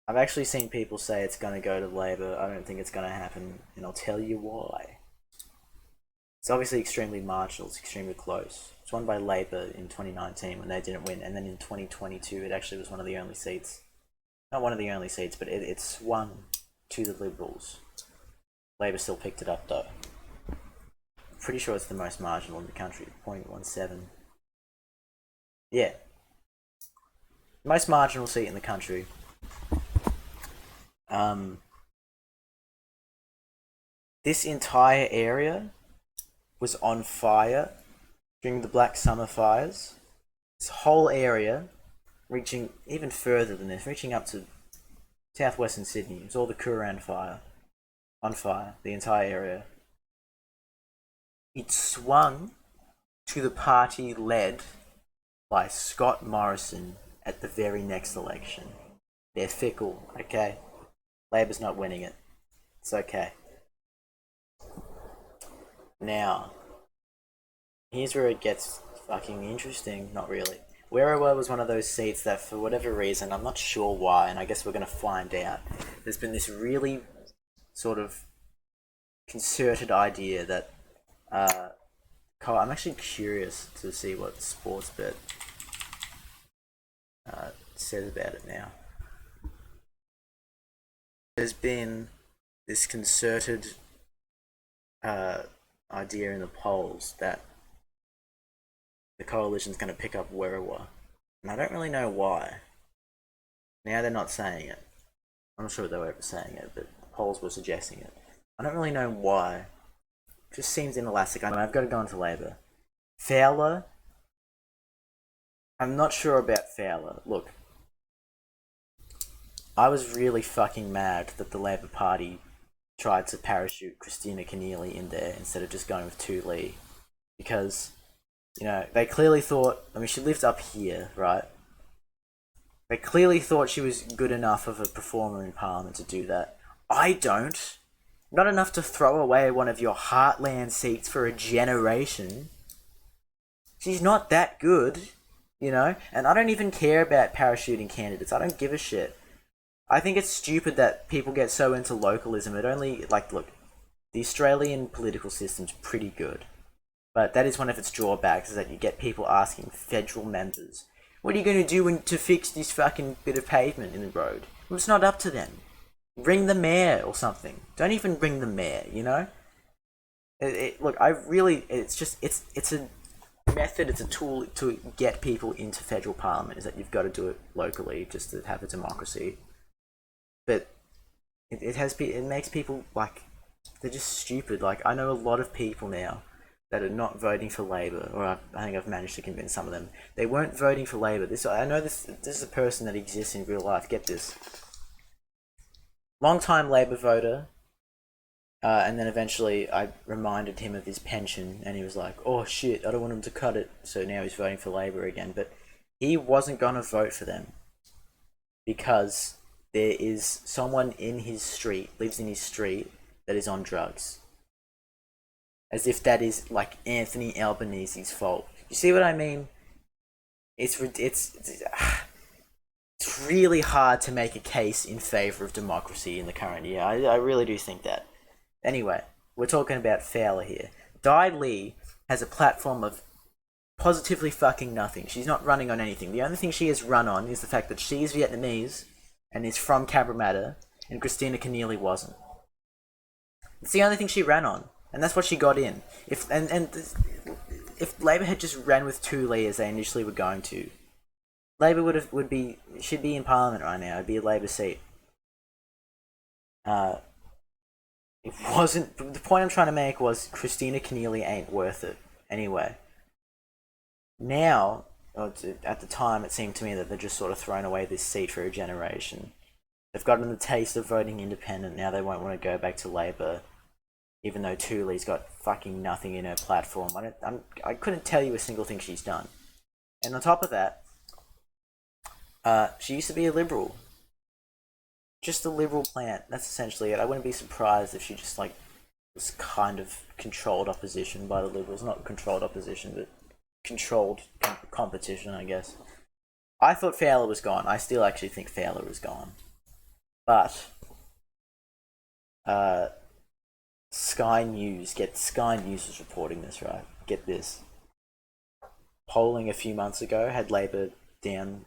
I've actually seen people say it's going to go to Labour. I don't think it's going to happen, and I'll tell you why. It's obviously extremely marginal. It's extremely close. It's won by Labour in 2019 when they didn't win, and then in 2022 it actually was one of the only seats. Not one of the only seats, but it swung to the Liberals. Labour still picked it up though. I'm pretty sure it's the most marginal in the country, 0.17. Yeah. Most marginal seat in the country. This entire area was on fire during the Black Summer fires. This whole area, reaching even further than this, reaching up to southwestern Sydney. It was all the Kooran fire. On fire, the entire area. It swung to the party led by Scott Morrison at the very next election. They're fickle, okay? Labor's not winning it. It's okay. Now, here's where it gets fucking interesting. Not really. Werriwa was one of those seats that, for whatever reason, I'm not sure why, and I guess we're going to find out. There's been this really sort of concerted idea that I'm actually curious to see what Sportsbet says about it now. There's been this concerted idea in the polls that the coalition's going to pick up Werriwa, and I don't really know why. Now they're not saying it. I'm not sure they were ever saying it, but the polls were suggesting it. I don't really know why. It just seems inelastic. I know I've got to go into Labour. Fowler, I'm not sure about Fowler. Look, I was really fucking mad that the Labour Party tried to parachute Christina Keneally in there instead of just going with Tu Lee. Because, you know, they clearly thought, I mean, she lived up here, right? They clearly thought she was good enough of a performer in Parliament to do that. I don't. Not enough to throw away one of your heartland seats for a generation. She's not that good, you know? And I don't even care about parachuting candidates. I don't give a shit. I think it's stupid that people get so into localism. It only, like, look, the Australian political system's pretty good. But that is one of its drawbacks, is that you get people asking federal members, what are you going to do to fix this fucking bit of pavement in the road? Well, it's not up to them. Ring the mayor or something. Don't even ring the mayor, you know? Look, it's a method, it's a tool to get people into federal parliament, is that you've got to do it locally just to have a democracy. But it makes people, like, they're just stupid. Like, I know a lot of people now that are not voting for Labour, or I think I've managed to convince some of them. They weren't voting for Labour. I know this is a person that exists in real life. Get this. Long-time Labour voter, and then eventually I reminded him of his pension, and he was like, oh shit, I don't want him to cut it, so now he's voting for Labour again. But he wasn't going to vote for them because there is someone in his street, lives in his street, that is on drugs. As if that is, like, Anthony Albanese's fault. You see what I mean? It's really hard to make a case in favour of democracy in the current year. I really do think that. Anyway, we're talking about Fowler here. Dai Lee has a platform of positively fucking nothing. She's not running on anything. The only thing she has run on is the fact that she is Vietnamese and is from Cabramatta, and Christina Keneally wasn't. It's the only thing she ran on, and that's what she got in. If Labour had just ran with Tu Lee as they initially were going to, Labour should be in Parliament right now. It'd be a Labour seat. It wasn't. The point I'm trying to make was Christina Keneally ain't worth it anyway. Now, at the time, it seemed to me that they're just sort of thrown away this seat for a generation. They've gotten the taste of voting independent. Now they won't want to go back to Labour, even though Tu Lee's got fucking nothing in her platform. I couldn't tell you a single thing she's done. And on top of that, she used to be a Liberal. Just a Liberal plant. That's essentially it. I wouldn't be surprised if she just, like, was kind of controlled opposition by the Liberals. Not controlled opposition, but controlled competition, I guess. I thought Fowler was gone. I still actually think Fowler is gone. But Sky News is reporting this, right? Get this. Polling a few months ago had Labour down,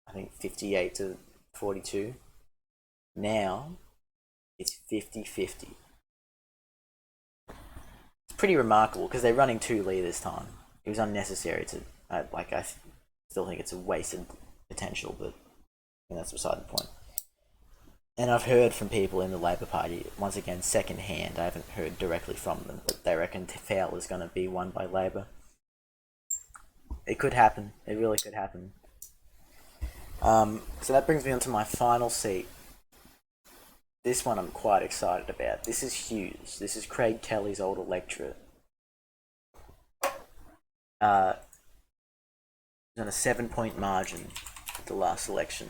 I think, 58 to 42. Now it's 50-50. It's pretty remarkable because they're running Tu Lee this time. It was unnecessary to, I still think it's a wasted potential, but that's beside the point. And I've heard from people in the Labour Party, once again, second hand, I haven't heard directly from them, but they reckon Fowler's going to be won by Labour. It could happen. It really could happen. So that brings me on to my final seat. This one I'm quite excited about. This is Hughes. This is Craig Kelly's old electorate. On a 7-point margin at the last election.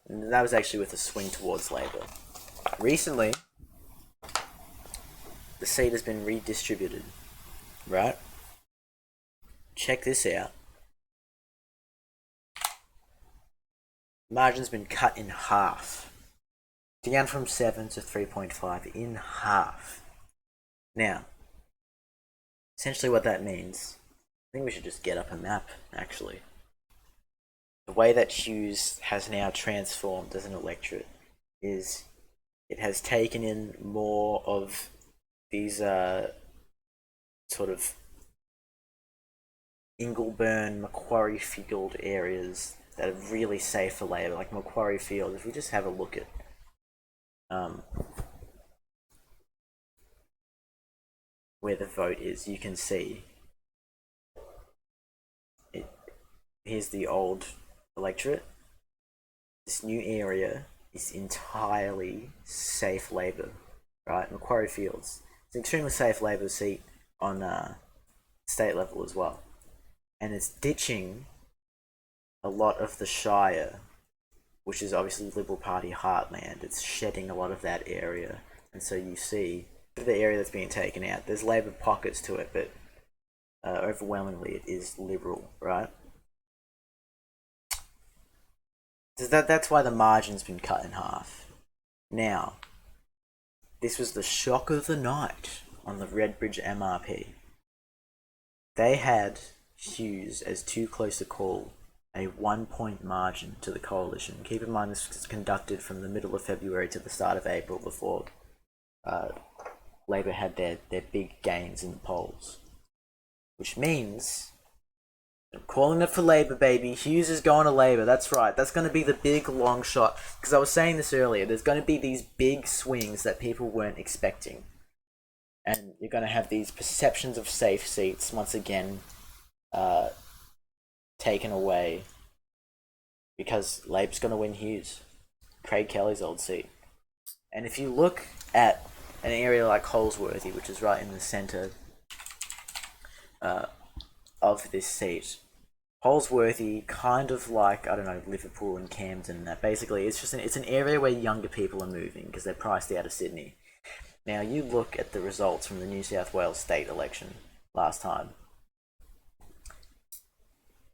And that was actually with a swing towards Labour. Recently, the seat has been redistributed, right? check this out. Margin's been cut in half. Down from 7 to 3.5 in half. Now, essentially what that means, I think we should just get up a map, actually. The way that Hughes has now transformed as an electorate is it has taken in more of these sort of Ingleburn, Macquarie Field areas that are really safe for Labor, like Macquarie Field. If we just have a look at where the vote is, you can see it. Here's the old electorate. This new area is entirely safe Labor, right? Macquarie Fields. It's an extremely safe Labor seat on state level as well. And it's ditching a lot of the Shire, which is obviously Liberal Party heartland. It's shedding a lot of that area. And so you see the area that's being taken out. There's Labor pockets to it, but overwhelmingly it is Liberal, right? That's why the margin's been cut in half. Now, this was the shock of the night on the Redbridge MRP. They had Hughes as too close to call a 1-point margin to the coalition. Keep in mind this was conducted from the middle of February to the start of April before Labor had their big gains in the polls. Which means I'm calling it for Labor, baby. Hughes is going to Labor. That's right. That's going to be the big long shot. Because I was saying this earlier. There's going to be these big swings that people weren't expecting. And you're going to have these perceptions of safe seats once again taken away. Because Labor's going to win Hughes. Craig Kelly's old seat. And if you look at an area like Holsworthy, which is right in the centre of this seat, Holsworthy, kind of like, I don't know, Liverpool and Camden, that basically it's an area where younger people are moving because they're priced out of Sydney. Now you look at the results from the New South Wales state election last time.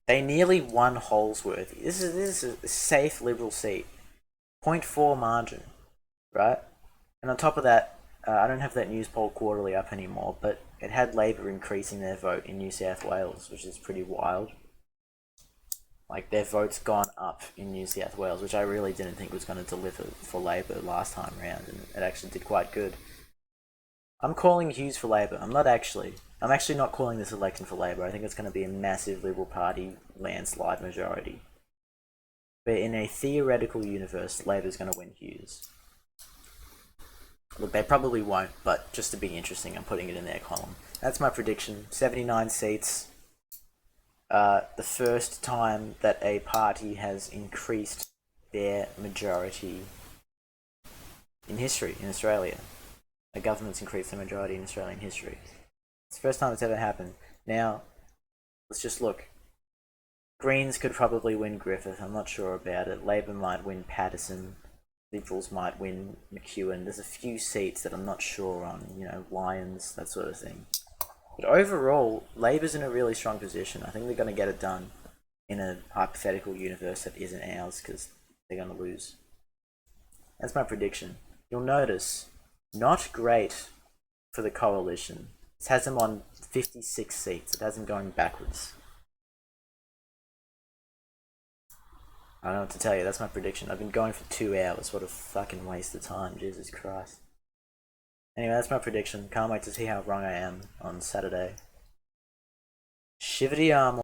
They nearly won Holsworthy. This is a safe Liberal seat. 0.4 margin, right? And on top of that, I don't have that Newspoll quarterly up anymore, but it had Labor increasing their vote in New South Wales, which is pretty wild. Like, their vote's gone up in New South Wales, which I really didn't think was going to deliver for Labor last time round, and it actually did quite good. I'm calling Hughes for Labor. I'm actually not calling this election for Labor. I think it's going to be a massive Liberal Party landslide majority. But in a theoretical universe, Labor's going to win Hughes. Look, they probably won't, but just to be interesting, I'm putting it in their column. That's my prediction. 79 seats. The first time that a party has increased their majority in history in Australia. A government's increased their majority in Australian history. It's the first time it's ever happened. Now, let's just look. Greens could probably win Griffith. I'm not sure about it. Labor might win Patterson. Liberals might win McEwen. There's a few seats that I'm not sure on. You know, Lyons, that sort of thing. But overall, Labor's in a really strong position. I think they're going to get it done in a hypothetical universe that isn't ours because they're going to lose. That's my prediction. You'll notice, not great for the coalition. It has them on 56 seats. It has them going backwards. I don't know what to tell you. That's my prediction. I've been going for 2 hours. What a fucking waste of time. Jesus Christ. Anyway, that's my prediction. Can't wait to see how wrong I am on Saturday. Shiver the arm.